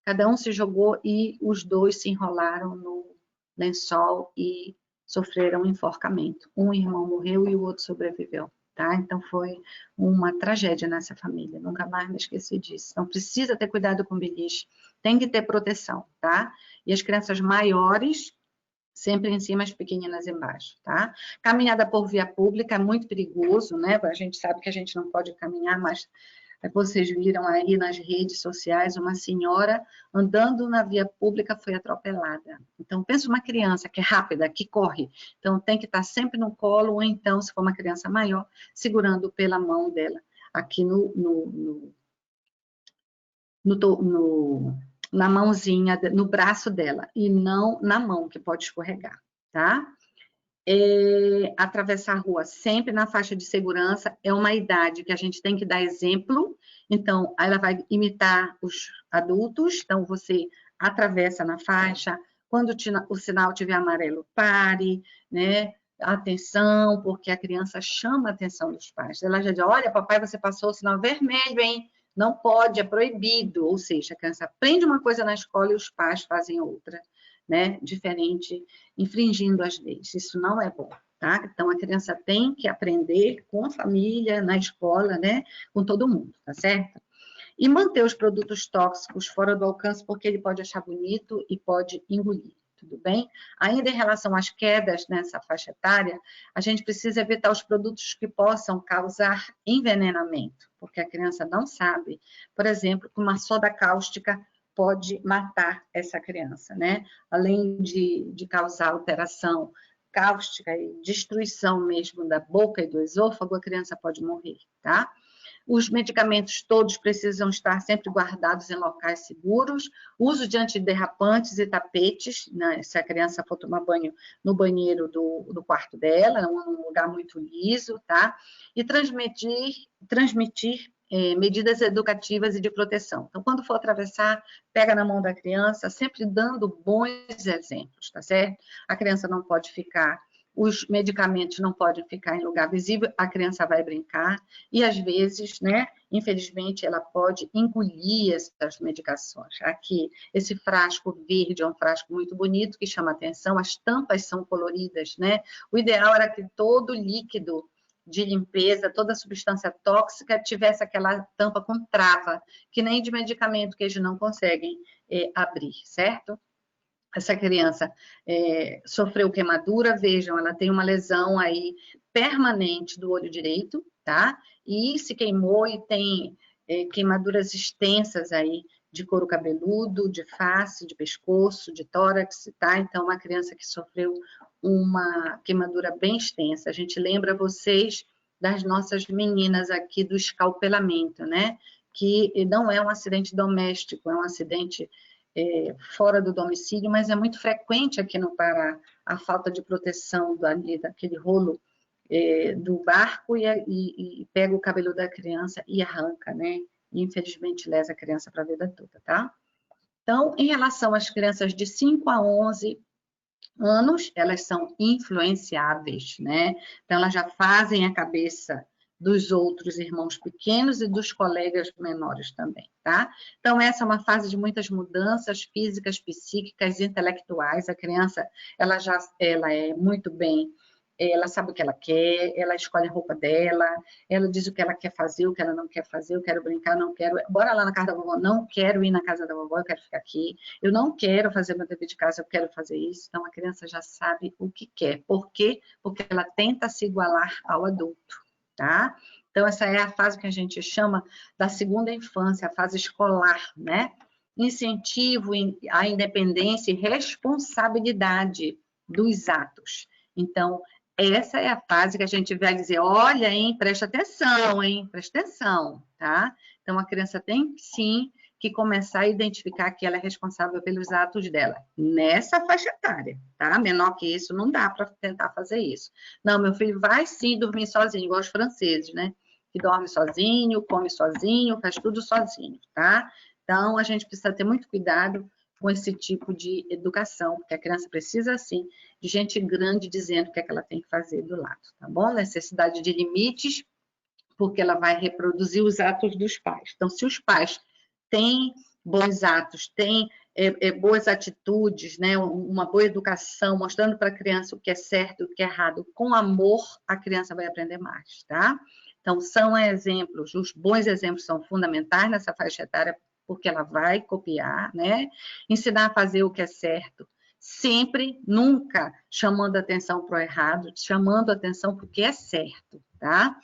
Cada um se jogou e os 2 se enrolaram no lençol e sofreram um enforcamento. Um irmão morreu e o outro sobreviveu, tá? Então foi uma tragédia nessa família, nunca mais me esqueci disso. Então precisa ter cuidado com o beliche, tem que ter proteção, tá? E as crianças maiores, sempre em cima, as pequeninas embaixo, tá? Caminhada por via pública é muito perigoso, né? A gente sabe que a gente não pode caminhar, mas vocês viram aí nas redes sociais uma senhora andando na via pública foi atropelada. Então, pensa uma criança que é rápida, que corre. Então, tem que estar sempre no colo, ou então, se for uma criança maior, segurando pela mão dela, aqui na mãozinha, no braço dela, e não na mão, que pode escorregar, tá? Atravessar a rua sempre na faixa de segurança é uma idade que a gente tem que dar exemplo, então ela vai imitar os adultos, então você atravessa na faixa, quando o sinal tiver amarelo, pare, né? Atenção, porque a criança chama a atenção dos pais. Ela já diz, olha, papai, você passou o sinal vermelho, hein? Não pode, é proibido. Ou seja, a criança aprende uma coisa na escola e os pais fazem outra, né? Diferente, infringindo as leis. Isso não é bom, tá? Então, a criança tem que aprender com a família, na escola, né? Com todo mundo, tá certo? E manter os produtos tóxicos fora do alcance, porque ele pode achar bonito e pode engolir, tudo bem? Ainda em relação às quedas nessa faixa etária, a gente precisa evitar os produtos que possam causar envenenamento, porque a criança não sabe, por exemplo, que uma soda cáustica pode matar essa criança, né? Além de causar alteração cáustica e destruição mesmo da boca e do esôfago, a criança pode morrer, tá? Os medicamentos todos precisam estar sempre guardados em locais seguros, uso de antiderrapantes e tapetes, né, se a criança for tomar banho no banheiro do quarto dela, um lugar muito liso, tá? E transmitir medidas educativas e de proteção. Então, quando for atravessar, pega na mão da criança, sempre dando bons exemplos, tá certo? A criança não pode ficar, os medicamentos não podem ficar em lugar visível, a criança vai brincar, e às vezes, né, infelizmente, ela pode engolir essas medicações. Aqui, esse frasco verde é um frasco muito bonito, que chama atenção, as tampas são coloridas, né? O ideal era que todo líquido de limpeza, toda substância tóxica tivesse aquela tampa com trava, que nem de medicamento que eles não conseguem abrir, certo? Essa criança sofreu queimadura, vejam, ela tem uma lesão aí permanente do olho direito, tá? E se queimou e tem queimaduras extensas aí de couro cabeludo, de face, de pescoço, de tórax, tá? Então, uma criança que sofreu uma queimadura bem extensa. A gente lembra vocês das nossas meninas aqui do escalpelamento, né? Que não é um acidente doméstico, é um acidente fora do domicílio, mas é muito frequente aqui no Pará a falta de proteção daquele rolo do barco e pega o cabelo da criança e arranca, né? E infelizmente lesa a criança para a vida toda, tá? Então, em relação às crianças de 5 a 11 anos, elas são influenciáveis, né? Então, elas já fazem a cabeça dos outros irmãos pequenos e dos colegas menores também, tá? Então, essa é uma fase de muitas mudanças físicas, psíquicas, intelectuais. A criança, ela é muito bem, ela sabe o que ela quer, ela escolhe a roupa dela, ela diz o que ela quer fazer, o que ela não quer fazer, eu quero brincar, não quero, bora lá na casa da vovó, não quero ir na casa da vovó, eu quero ficar aqui, eu não quero fazer meu dever de casa, eu quero fazer isso. Então, a criança já sabe o que quer. Por quê? Porque ela tenta se igualar ao adulto, tá? Então, essa é a fase que a gente chama da segunda infância, a fase escolar, né? Incentivo à independência e responsabilidade dos atos. Então, essa é a fase que a gente vai dizer, olha, hein, presta atenção, tá? Então, a criança tem, sim, que começar a identificar que ela é responsável pelos atos dela, nessa faixa etária, tá? Menor que isso, não dá para tentar fazer isso. Não, meu filho vai sim dormir sozinho, igual os franceses, né? Que dorme sozinho, come sozinho, faz tudo sozinho, tá? Então, a gente precisa ter muito cuidado com esse tipo de educação, porque a criança precisa, sim, de gente grande dizendo o que é que ela tem que fazer do lado, tá bom? Necessidade de limites, porque ela vai reproduzir os atos dos pais. Então, se os pais têm bons atos, têm boas atitudes, né? Uma boa educação, mostrando para a criança o que é certo e o que é errado, com amor, a criança vai aprender mais, tá? Então, são exemplos, os bons exemplos são fundamentais nessa faixa etária, porque ela vai copiar, né? Ensinar a fazer o que é certo, sempre, nunca chamando atenção para o errado, chamando atenção para o que é certo, tá?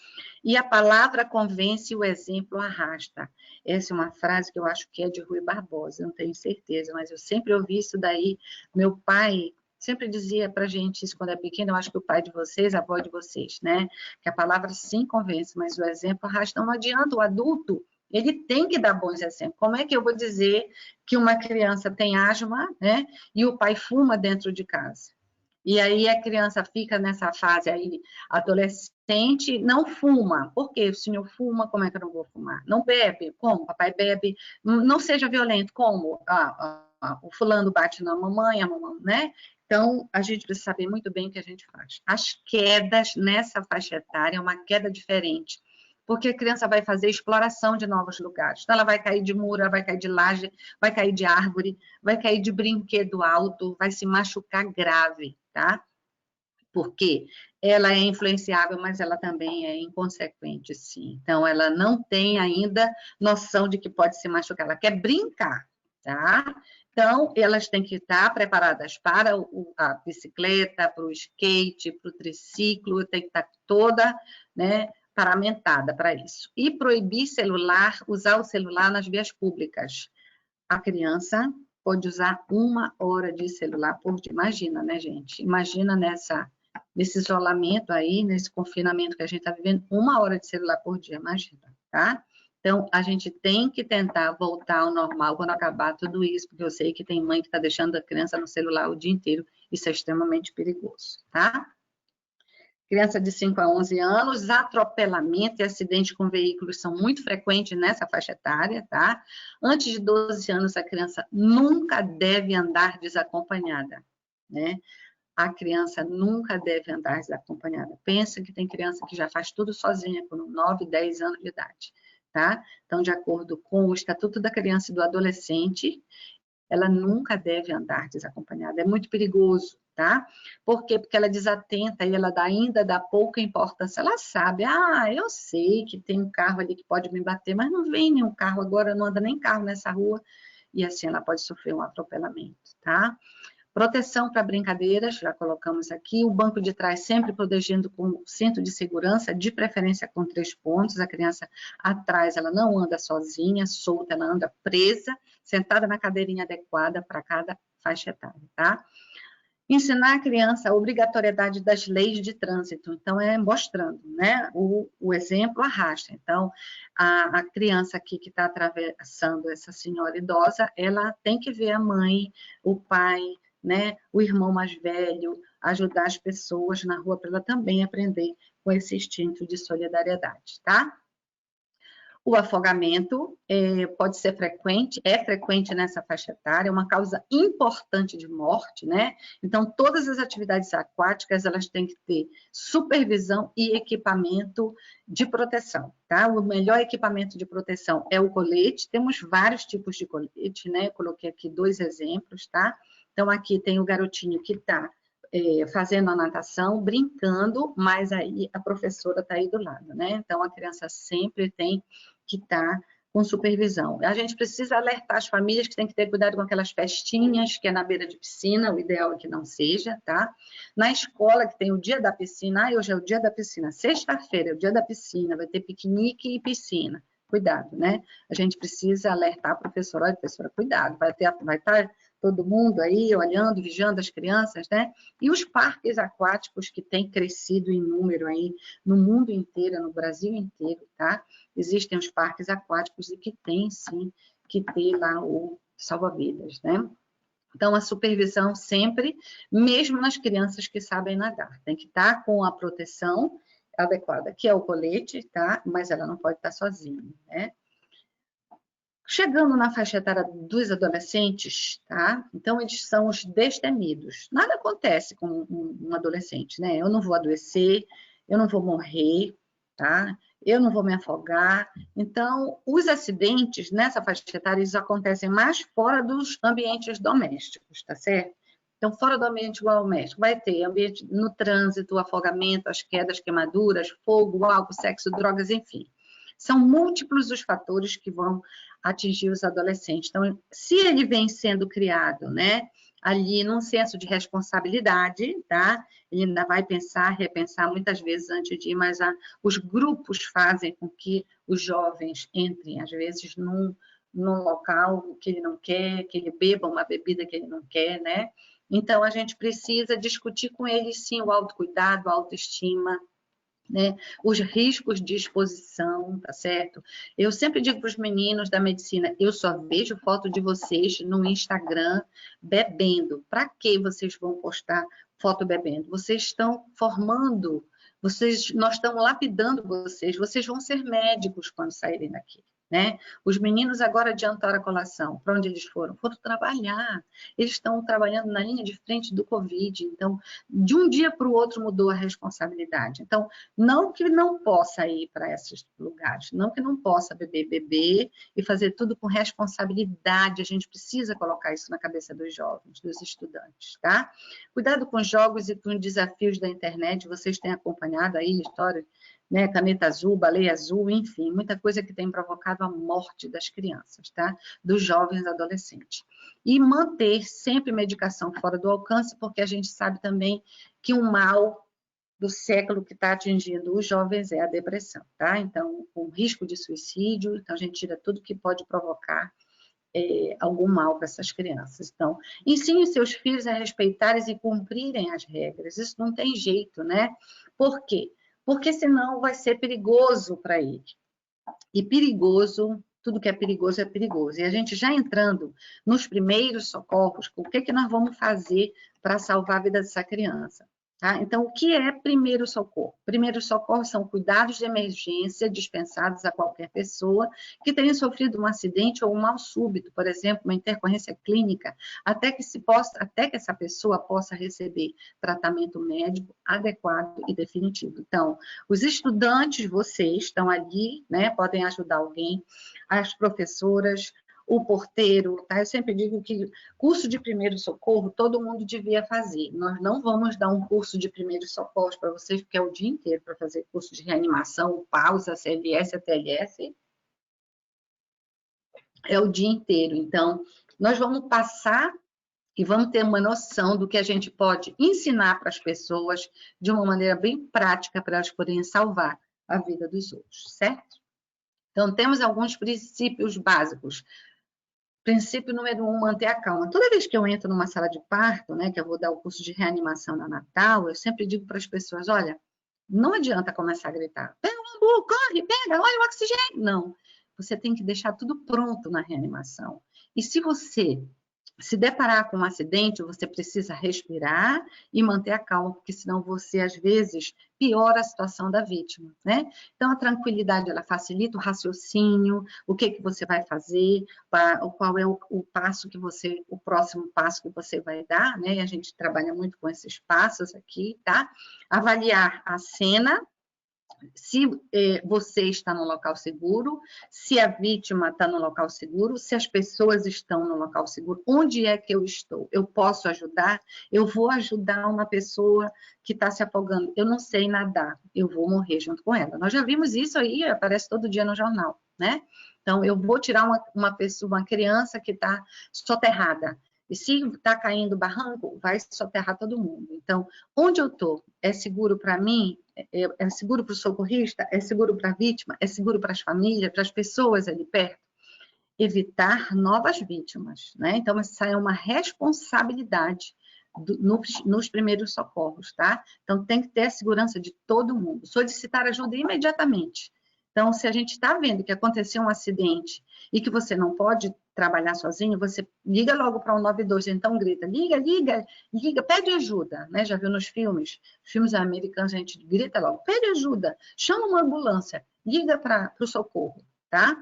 E a palavra convence, o exemplo arrasta. Essa é uma frase que eu acho que é de Rui Barbosa, não tenho certeza, mas eu sempre ouvi isso daí. Meu pai sempre dizia para a gente isso quando é pequeno, eu acho que o pai de vocês, a avó de vocês, né? Que a palavra sim convence, mas o exemplo arrasta. Não adianta o adulto, ele tem que dar bons exemplos. Como é que eu vou dizer que uma criança tem asma, né? E o pai fuma dentro de casa? E aí a criança fica nessa fase aí, adolescente, não fuma. Por quê? O senhor fuma, como é que eu não vou fumar? Não bebe? Como? Papai bebe. Não seja violento, como? O fulano bate na mamãe, a mamãe, né? Então, a gente precisa saber muito bem o que a gente faz. As quedas nessa faixa etária é uma queda diferente, porque a criança vai fazer exploração de novos lugares. Então, ela vai cair de muro, ela vai cair de laje, vai cair de árvore, vai cair de brinquedo alto, vai se machucar grave, tá? Porque ela é influenciável, mas ela também é inconsequente, sim. Então, ela não tem ainda noção de que pode se machucar, ela quer brincar, tá? Então, elas têm que estar preparadas para a bicicleta, para o skate, para o triciclo, tem que estar toda, né, paramentada para isso. E proibir celular, usar o celular nas vias públicas. A criança pode usar 1 hora de celular por dia. Imagina, né, gente? Imagina nesse isolamento aí, nesse confinamento que a gente está vivendo, 1 hora de celular por dia, imagina, tá? Então, a gente tem que tentar voltar ao normal quando acabar tudo isso, porque eu sei que tem mãe que está deixando a criança no celular o dia inteiro. Isso é extremamente perigoso, tá? Criança de 5 a 11 anos, atropelamento e acidente com veículos são muito frequentes nessa faixa etária, tá? Antes de 12 anos, a criança nunca deve andar desacompanhada, né? A criança nunca deve andar desacompanhada. Pensa que tem criança que já faz tudo sozinha, com 9, 10 anos de idade, tá? Então, de acordo com o Estatuto da Criança e do Adolescente, ela nunca deve andar desacompanhada. É muito perigoso, tá? Por quê? Porque ela é desatenta e ela ainda dá pouca importância. Ela sabe, eu sei que tem um carro ali que pode me bater, mas não vem nenhum carro agora, não anda nem carro nessa rua, e assim ela pode sofrer um atropelamento, tá? Proteção para brincadeiras, já colocamos aqui. O banco de trás sempre protegendo com cinto de segurança, de preferência com 3 pontos. A criança atrás, ela não anda sozinha, solta, ela anda presa, sentada na cadeirinha adequada para cada faixa etária, tá? Ensinar a criança a obrigatoriedade das leis de trânsito. Então, é mostrando, né? O exemplo arrasta. Então, a criança aqui que está atravessando essa senhora idosa, ela tem que ver a mãe, o pai, né? O irmão mais velho, ajudar as pessoas na rua para ela também aprender com esse instinto de solidariedade, tá? O afogamento pode ser frequente, é frequente nessa faixa etária, é uma causa importante de morte, né? Então, todas as atividades aquáticas, elas têm que ter supervisão e equipamento de proteção, tá? O melhor equipamento de proteção é o colete, temos vários tipos de colete, né? Eu coloquei aqui 2 exemplos, tá? Então, aqui tem o garotinho que está fazendo a natação, brincando, mas aí a professora está aí do lado, né? Então, a criança sempre tem que estar com supervisão. A gente precisa alertar as famílias que têm que ter cuidado com aquelas festinhas, que é na beira de piscina, o ideal é que não seja, tá? Na escola, que tem o dia da piscina, hoje é o dia da piscina, sexta-feira é o dia da piscina, vai ter piquenique e piscina. Cuidado, né? A gente precisa alertar a professora, olha, professora, cuidado, vai estar todo mundo aí olhando, vigiando as crianças, né? E os parques aquáticos que têm crescido em número aí no mundo inteiro, no Brasil inteiro, tá? Existem os parques aquáticos e que tem, sim, que ter lá o salva-vidas, né? Então, a supervisão sempre, mesmo nas crianças que sabem nadar, tem que estar com a proteção adequada, que é o colete, tá? Mas ela não pode estar sozinha, né? Chegando na faixa etária dos adolescentes, tá? Então, eles são os destemidos. Nada acontece com um adolescente, né? Eu não vou adoecer, eu não vou morrer, tá? Eu não vou me afogar. Então, os acidentes nessa faixa etária, eles acontecem mais fora dos ambientes domésticos, tá certo? Então, fora do ambiente doméstico, vai ter ambiente no trânsito, afogamento, as quedas, queimaduras, fogo, álcool, sexo, drogas, enfim. São múltiplos os fatores que vão atingir os adolescentes. Então, se ele vem sendo criado, né, ali num senso de responsabilidade, tá? Ele ainda vai pensar, repensar muitas vezes antes de ir, mas os grupos fazem com que os jovens entrem, às vezes, num local que ele não quer, que ele beba uma bebida que ele não quer, né? Então, a gente precisa discutir com eles, sim, o autocuidado, a autoestima, né? Os riscos de exposição, tá certo? Eu sempre digo para os meninos da medicina, eu só vejo foto de vocês no Instagram bebendo. Para que vocês vão postar foto bebendo? Vocês estão formando, nós estamos lapidando vocês, vocês vão ser médicos quando saírem daqui. Né? Os meninos agora adiantaram a colação. Para onde eles foram? Foram trabalhar. Eles estão trabalhando na linha de frente do Covid. Então, de um dia para o outro mudou a responsabilidade. Então, não que não possa ir para esses lugares, não que não possa beber e fazer tudo com responsabilidade. A gente precisa colocar isso na cabeça dos jovens, dos estudantes, tá? Cuidado com os jogos e com os desafios da internet. Vocês têm acompanhado aí a história, né, caneta azul, baleia azul, enfim, muita coisa que tem provocado a morte das crianças, tá? Dos jovens adolescentes. E manter sempre medicação fora do alcance, porque a gente sabe também que um mal do século que está atingindo os jovens é a depressão, tá? Então, o risco de suicídio, então a gente tira tudo que pode provocar algum mal para essas crianças. Então, ensine os seus filhos a respeitarem e cumprirem as regras. Isso não tem jeito, né? Por quê? Porque senão vai ser perigoso para ele. E perigoso, tudo que é perigoso é perigoso. E a gente já entrando nos primeiros socorros, o que nós vamos fazer para salvar a vida dessa criança? Tá? Então, o que é primeiro socorro? Primeiro socorro são cuidados de emergência dispensados a qualquer pessoa que tenha sofrido um acidente ou um mal súbito, por exemplo, uma intercorrência clínica, até que essa pessoa possa receber tratamento médico adequado e definitivo. Então, os estudantes, vocês estão ali, né, podem ajudar alguém, as professoras, o porteiro, tá? Eu sempre digo que curso de primeiro socorro todo mundo devia fazer. Nós não vamos dar um curso de primeiro socorro para vocês, porque é o dia inteiro para fazer curso de reanimação, pausa, CLS, ATLS. É o dia inteiro. Então, nós vamos passar e vamos ter uma noção do que a gente pode ensinar para as pessoas de uma maneira bem prática para elas poderem salvar a vida dos outros, certo? Então, temos alguns princípios básicos. Princípio número 1, manter a calma. Toda vez que eu entro numa sala de parto, né, que eu vou dar o curso de reanimação na Natal, eu sempre digo para as pessoas, olha, não adianta começar a gritar, pega o bambu, corre, pega, olha o oxigênio. Não, você tem que deixar tudo pronto na reanimação. E se você se deparar com um acidente, você precisa respirar e manter a calma, porque senão você, às vezes, piora a situação da vítima, né? Então, a tranquilidade, ela facilita o raciocínio, o que você vai fazer, qual é o passo que você, o próximo passo que você vai dar, né? A gente trabalha muito com esses passos aqui, tá? Avaliar a cena, se você está no local seguro, se a vítima está no local seguro, se as pessoas estão no local seguro, onde é que eu estou? Eu posso ajudar? Eu vou ajudar uma pessoa que está se afogando. Eu não sei nadar, eu vou morrer junto com ela. Nós já vimos isso aí, aparece todo dia no jornal, né? Então, eu vou tirar uma pessoa, uma criança que está soterrada. E se está caindo barranco, vai soterrar todo mundo. Então, onde eu estou? É seguro para mim? É seguro para o socorrista? É seguro para a vítima? É seguro para as famílias, para as pessoas ali perto? Evitar novas vítimas, né? Então, essa é uma responsabilidade nos primeiros socorros, tá? Então, tem que ter a segurança de todo mundo. Solicitar ajuda imediatamente. Então, se a gente está vendo que aconteceu um acidente e que você não pode trabalhar sozinho, você liga logo para o 192, então grita, liga, liga, liga, pede ajuda, né? Já viu nos filmes americanos, a gente grita logo, pede ajuda, chama uma ambulância, liga para o socorro, tá?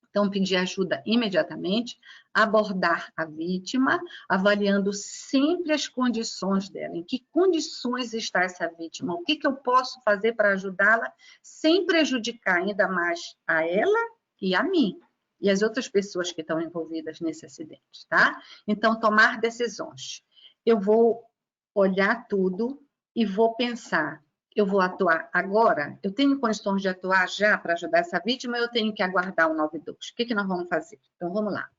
Então, pedir ajuda imediatamente, abordar a vítima, avaliando sempre as condições dela, em que condições está essa vítima, o que eu posso fazer para ajudá-la, sem prejudicar ainda mais a ela e a mim, e as outras pessoas que estão envolvidas nesse acidente, tá? Então, tomar decisões. Eu vou olhar tudo e vou pensar, eu vou atuar agora? Eu tenho condições de atuar já para ajudar essa vítima ou eu tenho que aguardar o 92? O que nós vamos fazer? Então, vamos lá.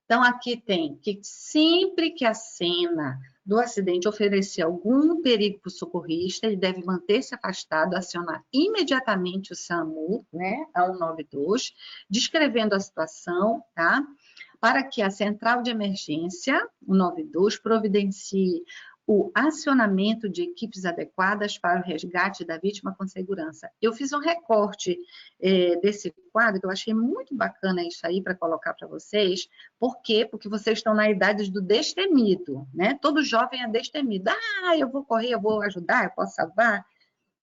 Então, aqui tem que sempre que a cena do acidente oferecer algum perigo para o socorrista, ele deve manter-se afastado, acionar imediatamente o SAMU, né, a 192, descrevendo a situação, tá? Para que a central de emergência, o 92, providencie o acionamento de equipes adequadas para o resgate da vítima com segurança. Eu fiz um recorte desse quadro, que eu achei muito bacana isso aí para colocar para vocês. Por quê? Porque vocês estão na idade do destemido, né? Todo jovem é destemido. Ah, eu vou correr, eu vou ajudar, eu posso salvar,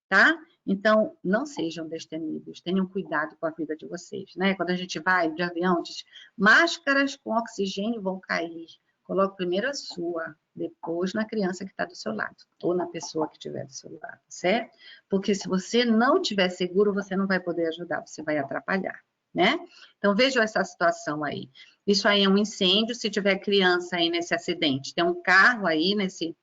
tá? Então, não sejam destemidos, tenham cuidado com a vida de vocês, né? Quando a gente vai de avião, diz, máscaras com oxigênio vão cair. Coloque primeiro a sua, depois na criança que está do seu lado, ou na pessoa que estiver do seu lado, certo? Porque se você não estiver seguro, você não vai poder ajudar, você vai atrapalhar, né? Então, vejam essa situação aí. Isso aí é um incêndio, se tiver criança aí nesse acidente, tem um carro aí nesse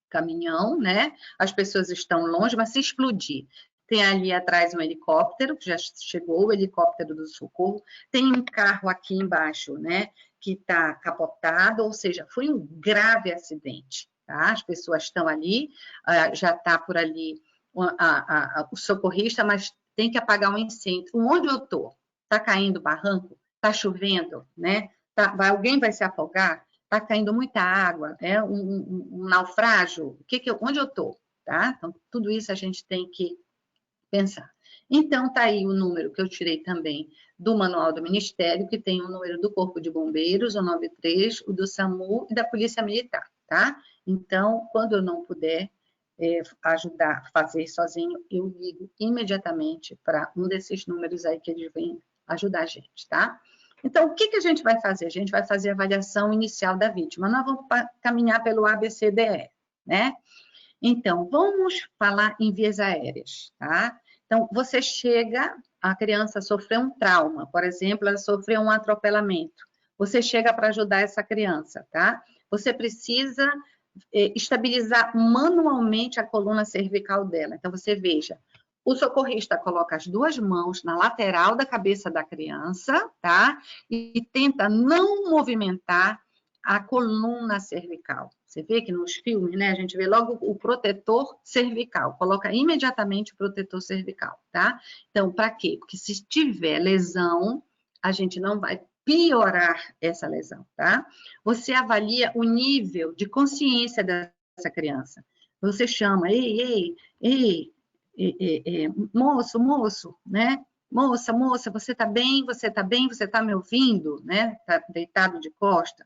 caminhão, né? As pessoas estão longe, mas se explodir, tem ali atrás um helicóptero, que já chegou o helicóptero do socorro, tem um carro aqui embaixo, né? Que está capotado, ou seja, foi um grave acidente, tá? As pessoas estão ali, já está por ali o socorrista, mas tem que apagar um incêndio. Onde eu estou? Está caindo barranco? Está chovendo, né? Alguém vai se afogar? Está caindo muita água, é um naufrágio, onde eu estou, tá? Então, tudo isso a gente tem que pensar. Então, tá aí o número que eu tirei também do Manual do Ministério, que tem o número do Corpo de Bombeiros, o 93, o do SAMU e da Polícia Militar, tá? Então, quando eu não puder ajudar, fazer sozinho, eu ligo imediatamente para um desses números aí que eles vêm ajudar a gente, tá? Então, o que a gente vai fazer? A gente vai fazer a avaliação inicial da vítima. Nós vamos caminhar pelo ABCDE, né? Então, vamos falar em vias aéreas, tá? Então, você chega, a criança sofreu um trauma, por exemplo, ela sofreu um atropelamento. Você chega para ajudar essa criança, tá? Você precisa estabilizar manualmente a coluna cervical dela. Então, você veja, o socorrista coloca as duas mãos na lateral da cabeça da criança, tá? E tenta não movimentar a coluna cervical. Você vê que nos filmes, né, a gente vê logo o protetor cervical, coloca imediatamente o protetor cervical, tá? Então, para quê? Porque se tiver lesão, a gente não vai piorar essa lesão, tá? Você avalia o nível de consciência dessa criança. Você chama, ei, moço, moço, né? Moça, moça, você tá bem? Você tá bem? Você tá me ouvindo? Né? Tá deitado de costa?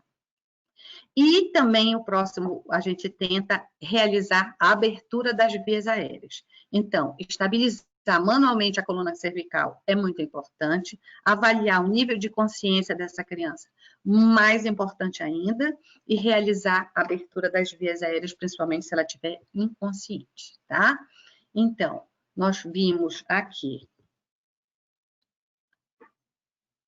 E também o próximo, a gente tenta realizar a abertura das vias aéreas. Então, estabilizar manualmente a coluna cervical é muito importante, avaliar o nível de consciência dessa criança, mais importante ainda, e realizar a abertura das vias aéreas, principalmente se ela estiver inconsciente, tá? Então, nós vimos aqui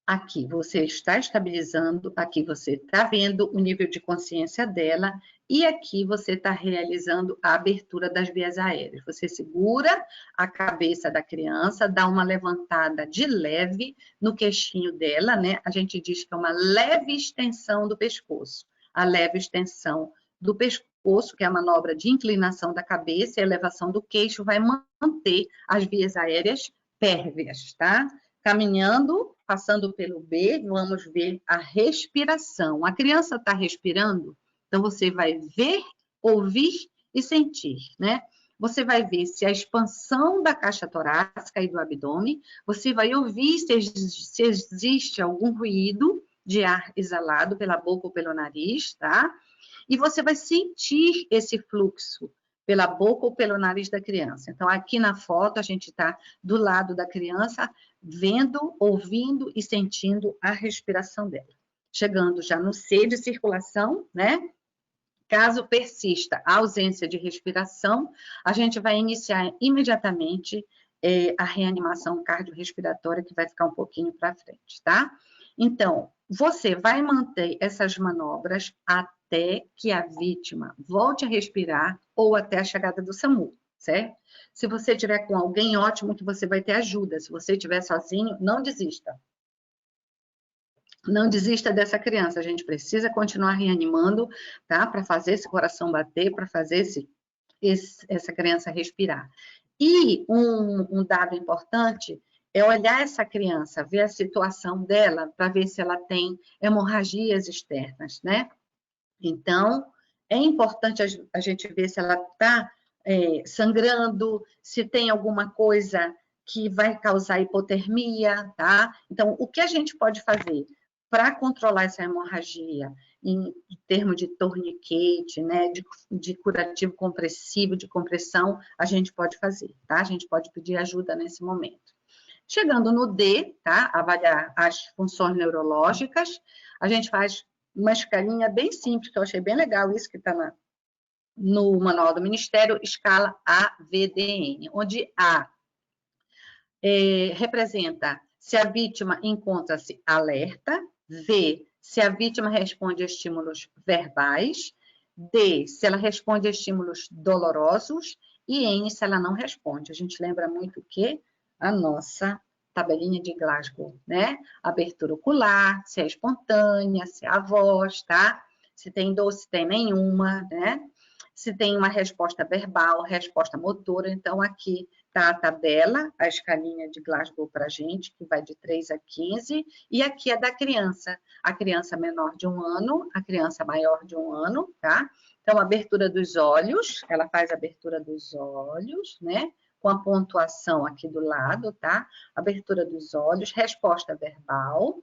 Aqui você está estabilizando, aqui você está vendo o nível de consciência dela e aqui você está realizando a abertura das vias aéreas. Você segura a cabeça da criança, dá uma levantada de leve no queixinho dela, né? A gente diz que é uma leve extensão do pescoço. A leve extensão do pescoço, que é a manobra de inclinação da cabeça e elevação do queixo, vai manter as vias aéreas pérvias, tá? Caminhando, passando pelo B, vamos ver a respiração. A criança está respirando, então você vai ver, ouvir e sentir, né? Você vai ver se a expansão da caixa torácica e do abdômen, você vai ouvir se existe algum ruído de ar exalado pela boca ou pelo nariz, tá? E você vai sentir esse fluxo pela boca ou pelo nariz da criança. Então, aqui na foto, a gente está do lado da criança, vendo, ouvindo e sentindo a respiração dela. Chegando já no C de circulação, né? Caso persista a ausência de respiração, a gente vai iniciar imediatamente a reanimação cardiorrespiratória, que vai ficar um pouquinho para frente, tá? Então, você vai manter essas manobras até que a vítima volte a respirar ou até a chegada do SAMU, certo? Se você estiver com alguém, ótimo que você vai ter ajuda. Se você estiver sozinho, não desista. Não desista dessa criança, a gente precisa continuar reanimando, tá? Para fazer esse coração bater, para fazer essa criança respirar. E um dado importante é olhar essa criança, ver a situação dela, para ver se ela tem hemorragias externas, né? Então, é importante a gente ver se ela está sangrando, se tem alguma coisa que vai causar hipotermia, tá? Então, o que a gente pode fazer para controlar essa hemorragia, em termos de torniquete, né, de curativo compressivo, de compressão, a gente pode fazer, tá? A gente pode pedir ajuda nesse momento. Chegando no D, tá? Avaliar as funções neurológicas, a gente faz uma escalinha bem simples, que eu achei bem legal isso que está no manual do Ministério, escala AVDN, onde A representa se a vítima encontra-se alerta, V, se a vítima responde a estímulos verbais, D, se ela responde a estímulos dolorosos, e N, se ela não responde. A gente lembra muito que a nossa tabelinha de Glasgow, né? Abertura ocular, se é espontânea, se é a voz, tá? Se tem dor, se tem nenhuma, né? Se tem uma resposta verbal, resposta motora. Então, aqui está a tabela, a escalinha de Glasgow para a gente, que vai de 3 a 15, e aqui é da criança. A criança menor de 1 ano, a criança maior de 1 ano, tá? Então, abertura dos olhos, ela faz a abertura dos olhos, né? Com a pontuação aqui do lado, tá? Abertura dos olhos, resposta verbal,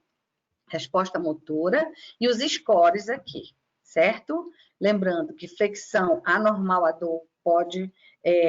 resposta motora e os scores aqui, certo? Lembrando que flexão anormal à dor pode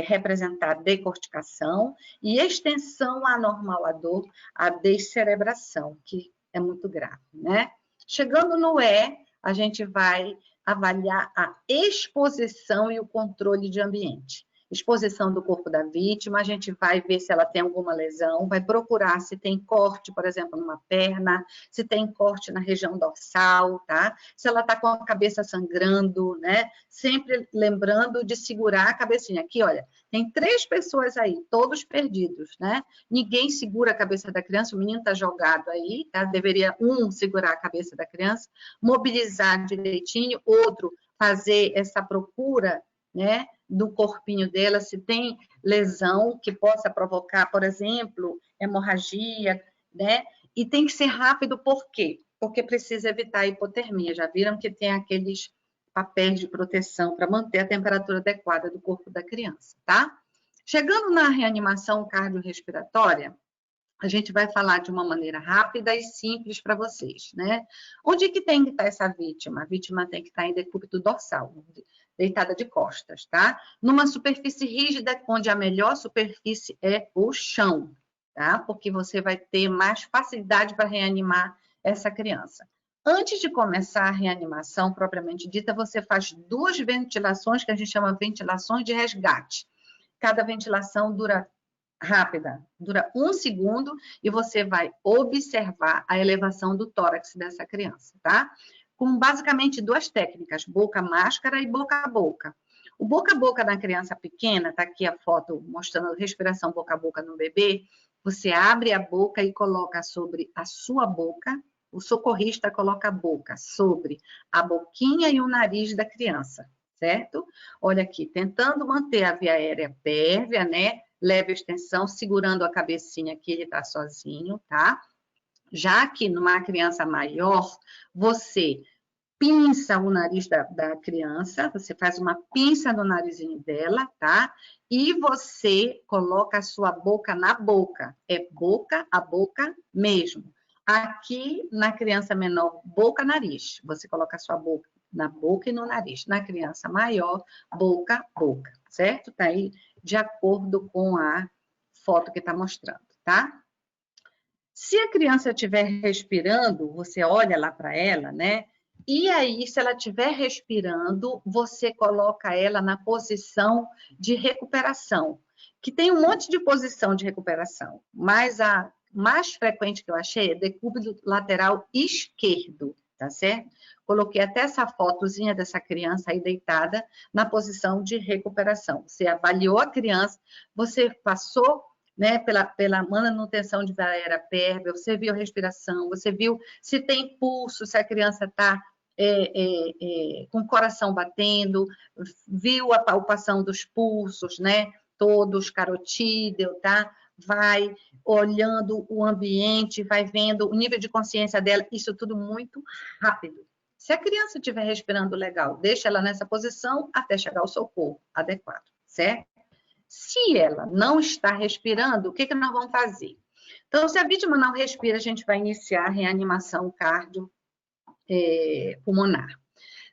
representar decorticação e extensão anormal à dor, a descerebração, que é muito grave, né? Chegando no E, a gente vai avaliar a exposição e o controle de ambiente. Exposição do corpo da vítima, a gente vai ver se ela tem alguma lesão, vai procurar se tem corte, por exemplo, numa perna, se tem corte na região dorsal, tá? Se ela tá com a cabeça sangrando, né? Sempre lembrando de segurar a cabecinha. Aqui, olha, tem 3 pessoas aí, todos perdidos, né? Ninguém segura a cabeça da criança, o menino tá jogado aí, tá? Deveria um segurar a cabeça da criança, mobilizar direitinho, outro fazer essa procura, né? Do corpinho dela, se tem lesão que possa provocar, por exemplo, hemorragia, né? E tem que ser rápido, por quê? Porque precisa evitar a hipotermia. Já viram que tem aqueles papéis de proteção para manter a temperatura adequada do corpo da criança, tá? Chegando na reanimação cardiorrespiratória, a gente vai falar de uma maneira rápida e simples para vocês, né? Onde que tem que estar essa vítima? A vítima tem que estar em decúbito dorsal, deitada de costas, tá? Numa superfície rígida, onde a melhor superfície é o chão, tá? Porque você vai ter mais facilidade para reanimar essa criança. Antes de começar a reanimação propriamente dita, você faz 2 ventilações, que a gente chama ventilações de resgate. Cada ventilação dura rápida, dura 1 segundo e você vai observar a elevação do tórax dessa criança, tá? Com basicamente 2 técnicas, boca-máscara e boca a boca. O boca a boca da criança pequena, tá aqui a foto mostrando respiração boca a boca no bebê, você abre a boca e coloca sobre a sua boca, o socorrista coloca a boca sobre a boquinha e o nariz da criança, certo? Olha aqui, tentando manter a via aérea pérvia, né? Leve extensão, segurando a cabecinha que ele está sozinho, tá? Já que numa criança maior, você pinça o nariz da criança, você faz uma pinça no narizinho dela, tá? E você coloca a sua boca na boca, é boca a boca mesmo. Aqui, na criança menor, boca, nariz, você coloca a sua boca na boca e no nariz. Na criança maior, boca, boca, certo? Tá aí de acordo com a foto que está mostrando, tá? Se a criança estiver respirando, você olha lá para ela, né? E aí, se ela estiver respirando, você coloca ela na posição de recuperação, que tem um monte de posição de recuperação, mas a mais frequente que eu achei é decúbito lateral esquerdo, tá certo? Coloquei até essa fotozinha dessa criança aí deitada na posição de recuperação. Você avaliou a criança, você passou, né, pela manutenção de barreira pérvia, você viu a respiração, você viu se tem pulso, se a criança está com o coração batendo, viu a palpação dos pulsos, né, todos carotídeo, tá? Vai olhando o ambiente, vai vendo o nível de consciência dela, isso tudo muito rápido. Se a criança estiver respirando legal, deixa ela nessa posição até chegar ao socorro adequado, certo? Se ela não está respirando, o que nós vamos fazer? Então, se a vítima não respira, a gente vai iniciar a reanimação cardiopulmonar.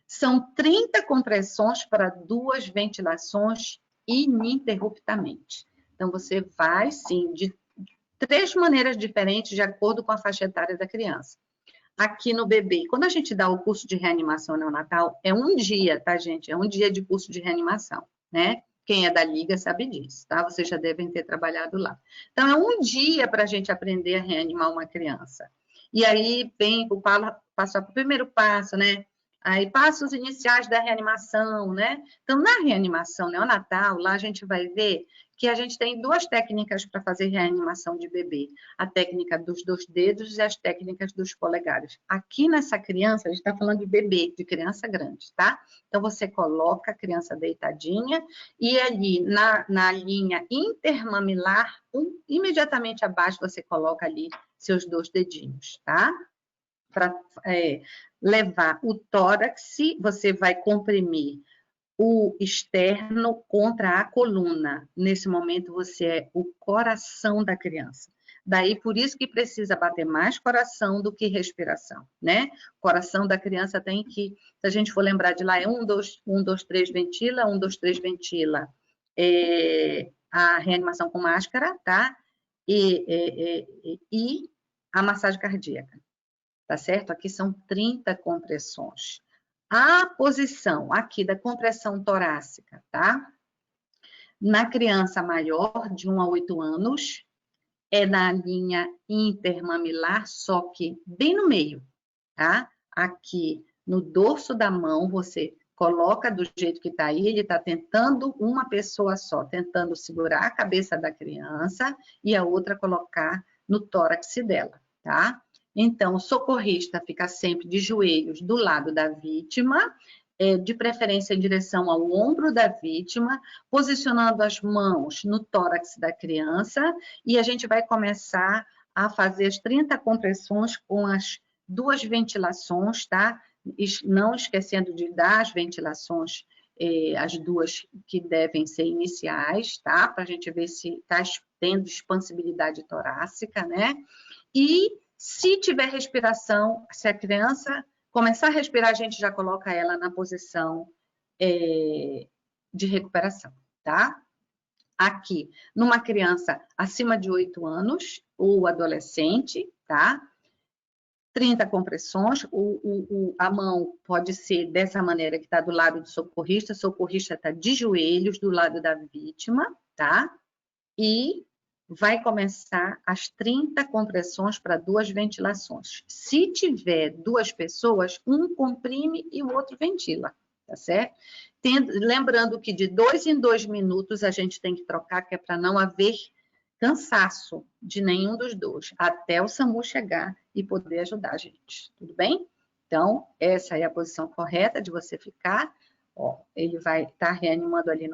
São 30 compressões para 2 ventilações ininterruptamente. Então, você vai, sim, de 3 maneiras diferentes, de acordo com a faixa etária da criança. Aqui no bebê, quando a gente dá o curso de reanimação neonatal, é 1 dia, tá, gente? É 1 dia de curso de reanimação, né? Quem é da Liga sabe disso, tá? Vocês já devem ter trabalhado lá. Então, é 1 dia para a gente aprender a reanimar uma criança. E aí, vem passar para o primeiro passo, né? Aí, passos iniciais da reanimação, né? Então, na reanimação neonatal, lá a gente vai ver que a gente tem 2 técnicas para fazer reanimação de bebê. A técnica dos 2 dedos e as técnicas dos polegares. Aqui nessa criança, a gente está falando de bebê, de criança grande, tá? Então, você coloca a criança deitadinha e ali na linha intermamilar, imediatamente abaixo, você coloca ali seus 2 dedinhos, tá? Para levar o tórax, você vai comprimir o externo contra a coluna. Nesse momento, você é o coração da criança. Daí, por isso que precisa bater mais coração do que respiração, né? O coração da criança tem que, se a gente for lembrar de lá, é 1, 2, 3, ventila, 1, 2, 3, ventila. A reanimação com máscara, tá? E a massagem cardíaca, tá certo? Aqui são 30 compressões. A posição aqui da compressão torácica, tá? Na criança maior, de 1 a 8 anos, é na linha intermamilar, só que bem no meio, tá? Aqui no dorso da mão, você coloca do jeito que tá aí, ele tá tentando, uma pessoa só, tentando segurar a cabeça da criança e a outra colocar no tórax dela, tá? Então, o socorrista fica sempre de joelhos do lado da vítima, de preferência em direção ao ombro da vítima, posicionando as mãos no tórax da criança, e a gente vai começar a fazer as 30 compressões com as 2 ventilações, tá? Não esquecendo de dar as ventilações, as 2 que devem ser iniciais, tá? Para a gente ver se está tendo expansibilidade torácica, né? E se tiver respiração, se a criança começar a respirar, a gente já coloca ela na posição de recuperação, tá? Aqui, numa criança acima de 8 anos, ou adolescente, tá? 30 compressões, a mão pode ser dessa maneira que está do lado do socorrista, o socorrista está de joelhos do lado da vítima, tá? E vai começar as 30 compressões para 2 ventilações. Se tiver 2 pessoas, um comprime e o outro ventila, tá certo? Lembrando que de 2 em 2 minutos a gente tem que trocar, que é para não haver cansaço de nenhum dos dois, até o SAMU chegar e poder ajudar a gente, tudo bem? Então, essa é a posição correta de você ficar. Ó, ele vai estar reanimando ali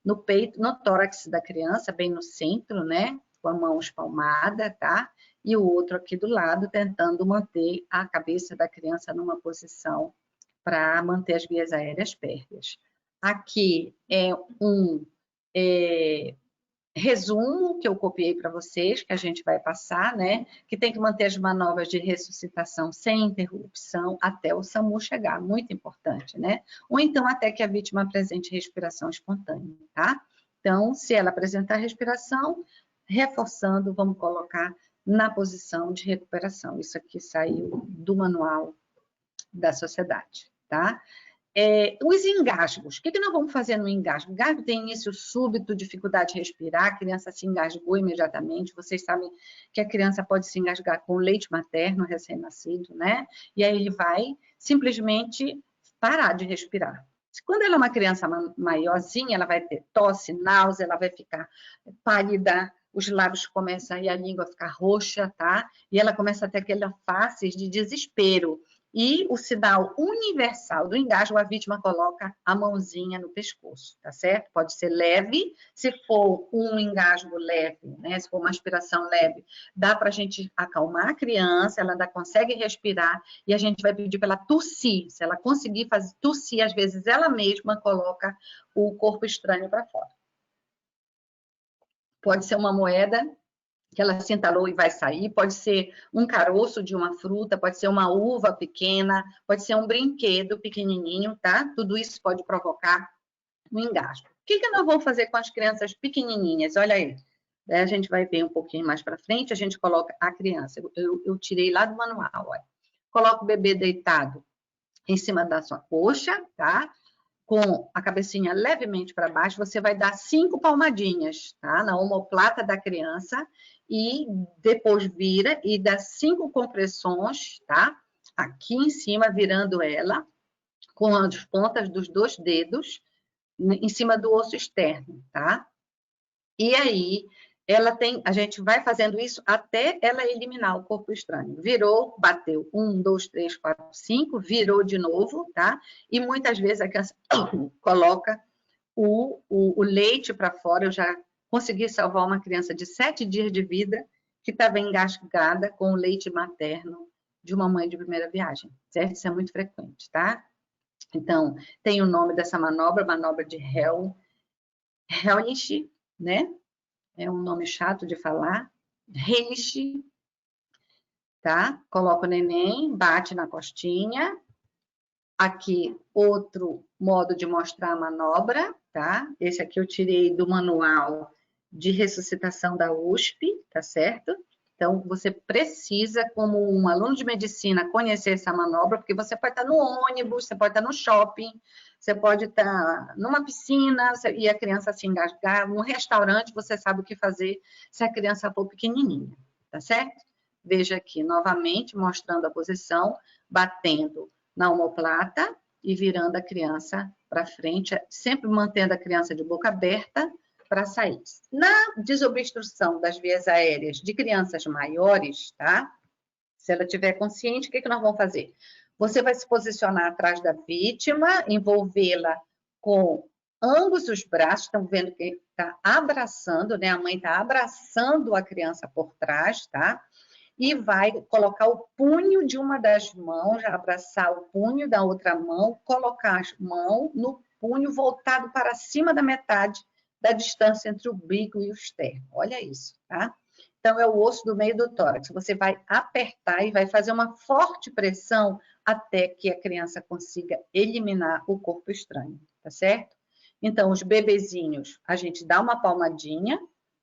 no peito, no tórax da criança, bem no centro, né? Com a mão espalmada, tá? E o outro aqui do lado, tentando manter a cabeça da criança numa posição para manter as vias aéreas férreas. Aqui é um resumo que eu copiei para vocês, que a gente vai passar, né? Que tem que manter as manobras de ressuscitação sem interrupção até o SAMU chegar, muito importante, né? Ou então até que a vítima apresente respiração espontânea, tá? Então, se ela apresentar respiração, reforçando, vamos colocar na posição de recuperação. Isso aqui saiu do manual da sociedade, tá? Os engasgos. O que nós vamos fazer no engasgo? O engasgo tem início súbito, dificuldade de respirar, a criança se engasgou imediatamente. Vocês sabem que a criança pode se engasgar com leite materno recém-nascido, né? E aí ele vai simplesmente parar de respirar. Quando ela é uma criança maiorzinha, ela vai ter tosse, náusea, ela vai ficar pálida, os lábios começam e a língua ficar roxa, tá? E ela começa a ter aquela face de desespero. E o sinal universal do engasgo, a vítima coloca a mãozinha no pescoço, tá certo? Pode ser leve, se for um engasgo leve, né? Se for uma aspiração leve, dá para a gente acalmar a criança, ela ainda consegue respirar, e a gente vai pedir para ela tossir. Se ela conseguir fazer tossir, às vezes ela mesma coloca o corpo estranho para fora. Pode ser uma moeda que ela se entalou e vai sair, pode ser um caroço de uma fruta, pode ser uma uva pequena, pode ser um brinquedo pequenininho, tá? Tudo isso pode provocar um engasgo. O que nós vamos fazer com as crianças pequenininhas? Olha aí, a gente vai ver um pouquinho mais para frente, a gente coloca a criança, eu tirei lá do manual, olha. Coloca o bebê deitado em cima da sua coxa, tá? Com a cabecinha levemente para baixo, você vai dar 5 palmadinhas, tá? Na omoplata da criança e depois vira e dá 5 compressões, tá? Aqui em cima, virando ela, com as pontas dos 2 dedos em cima do osso externo, tá? E aí, a gente vai fazendo isso até ela eliminar o corpo estranho. Virou, bateu, 1, 2, 3, 4, 5, virou de novo, tá? E muitas vezes a criança coloca o leite para fora. Eu já consegui salvar uma criança de 7 dias de vida que estava engasgada com o leite materno de uma mãe de primeira viagem, certo? Isso é muito frequente, tá? Então, tem o nome dessa manobra de Hellish, né? É um nome chato de falar. Hellish, tá? Coloca o neném, bate na costinha. Aqui, outro modo de mostrar a manobra, tá? Esse aqui eu tirei do manual de ressuscitação da USP, tá certo? Então, você precisa, como um aluno de medicina, conhecer essa manobra, porque você pode estar no ônibus, você pode estar no shopping, você pode estar numa piscina e a criança se engasgar, num restaurante, você sabe o que fazer se a criança for pequenininha, tá certo? Veja aqui, novamente, mostrando a posição, batendo na omoplata e virando a criança para frente, sempre mantendo a criança de boca aberta para sair. Na desobstrução das vias aéreas de crianças maiores, tá? Se ela estiver consciente, o que nós vamos fazer? Você vai se posicionar atrás da vítima, envolvê-la com ambos os braços, estão vendo que está abraçando, né? A mãe está abraçando a criança por trás, tá? E vai colocar o punho de uma das mãos, abraçar o punho da outra mão, colocar a mão no punho voltado para cima da metade da distância entre o umbigo e o externo. Olha isso, tá? Então, é o osso do meio do tórax. Você vai apertar e vai fazer uma forte pressão até que a criança consiga eliminar o corpo estranho, tá certo? Então, os bebezinhos, a gente dá uma palmadinha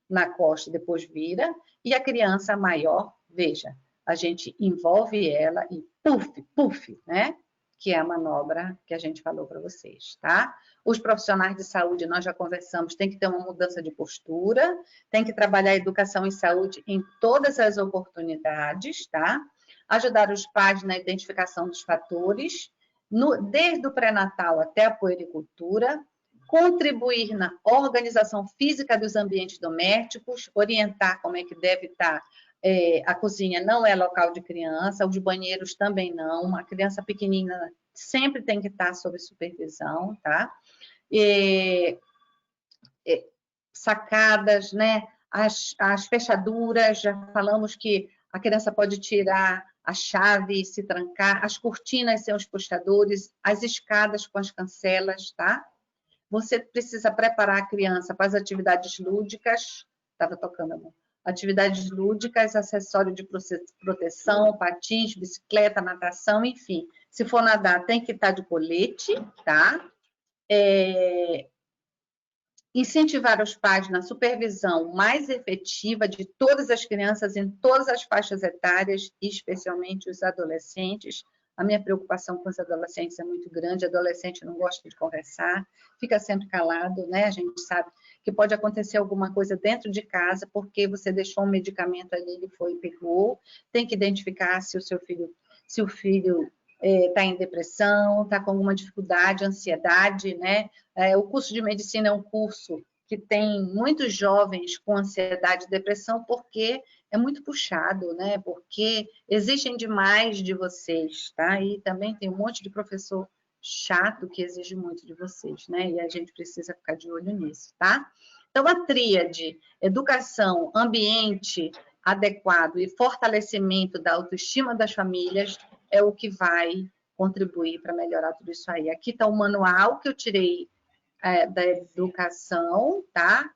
na costa, depois vira, e a criança maior, veja, a gente envolve ela e puf, puf, né? que é a manobra que a gente falou para vocês, tá? Os profissionais de saúde, nós já conversamos, tem que ter uma mudança de postura, tem que trabalhar a educação em saúde em todas as oportunidades, tá? Ajudar os pais na identificação dos fatores, desde o pré-natal até a puericultura, contribuir na organização física dos ambientes domésticos, orientar como é que deve estar. A cozinha não é local de criança, os banheiros também não. Uma criança pequenina sempre tem que estar sob supervisão, tá? Sacadas, né? As fechaduras, já falamos que a criança pode tirar a chave, se trancar, as cortinas sem os puxadores, as escadas com as cancelas, tá? Você precisa preparar a criança para as atividades lúdicas, estava tocando a mão. Atividades lúdicas, acessório de proteção, patins, bicicleta, natação, enfim. Se for nadar, tem que estar de colete, tá? Incentivar os pais na supervisão mais efetiva de todas as crianças em todas as faixas etárias, especialmente os adolescentes. A minha preocupação com os adolescentes é muito grande, adolescente não gosta de conversar, fica sempre calado, né? A gente sabe que pode acontecer alguma coisa dentro de casa, porque você deixou um medicamento ali, ele foi e pegou, tem que identificar se o filho está em depressão, está com alguma dificuldade, ansiedade, né? O curso de medicina é um curso que tem muitos jovens com ansiedade e depressão, porque é muito puxado, né? Porque exigem demais de vocês, tá? E também tem um monte de professor chato que exige muito de vocês, né? E a gente precisa ficar de olho nisso, tá? Então, a tríade, educação, ambiente adequado e fortalecimento da autoestima das famílias é o que vai contribuir para melhorar tudo isso aí. Aqui está o manual que eu tirei da educação, tá?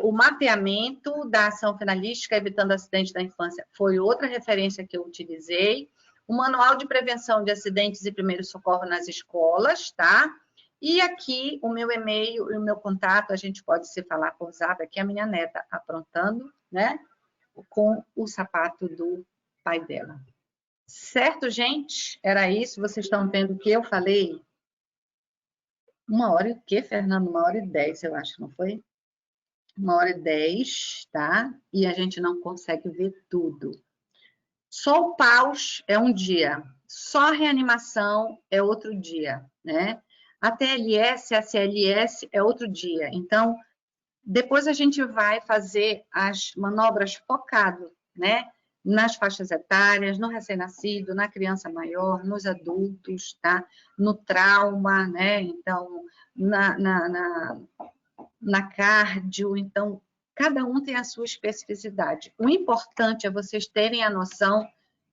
O mapeamento da ação finalística evitando acidentes da infância foi outra referência que eu utilizei. O manual de prevenção de acidentes e primeiro socorro nas escolas, tá? E aqui o meu e-mail e o meu contato, a gente pode se falar por zap, aqui a minha neta aprontando, né? Com o sapato do pai dela. Certo, gente? Era isso. Vocês estão vendo o que eu falei? 1h e o quê, Fernando? 1h10, eu acho, não foi? 1h10, tá? E a gente não consegue ver tudo. Só o paus é um dia. Só a reanimação é outro dia, né? A TLS, a CLS é outro dia. Então, depois a gente vai fazer as manobras focado, né? Nas faixas etárias, no recém-nascido, na criança maior, nos adultos, tá? No trauma, né? Então, na cardio. Então, cada um tem a sua especificidade. O importante é vocês terem a noção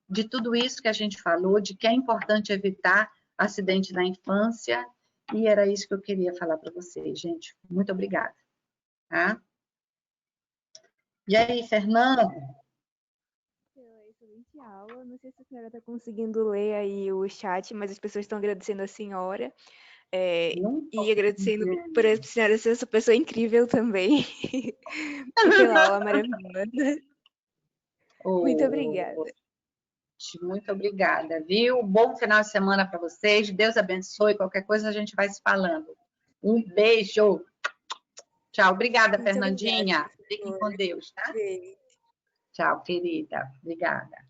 de tudo isso que a gente falou, de que é importante evitar acidente na infância, e era isso que eu queria falar para vocês, gente. Muito obrigada. Tá? E aí, Fernando? Excelente aula. Não sei se a senhora está conseguindo ler aí o chat, mas as pessoas estão agradecendo a senhora. E agradecendo por a senhora ser essa pessoa incrível também. Pela aula maravilhosa. Muito obrigada. Muito obrigada, viu? Bom final de semana para vocês. Deus abençoe. Qualquer coisa a gente vai se falando. Um beijo. Tchau. Obrigada, muito Fernandinha. Fiquem com Deus, tá? Beijo. Tchau, querida. Obrigada.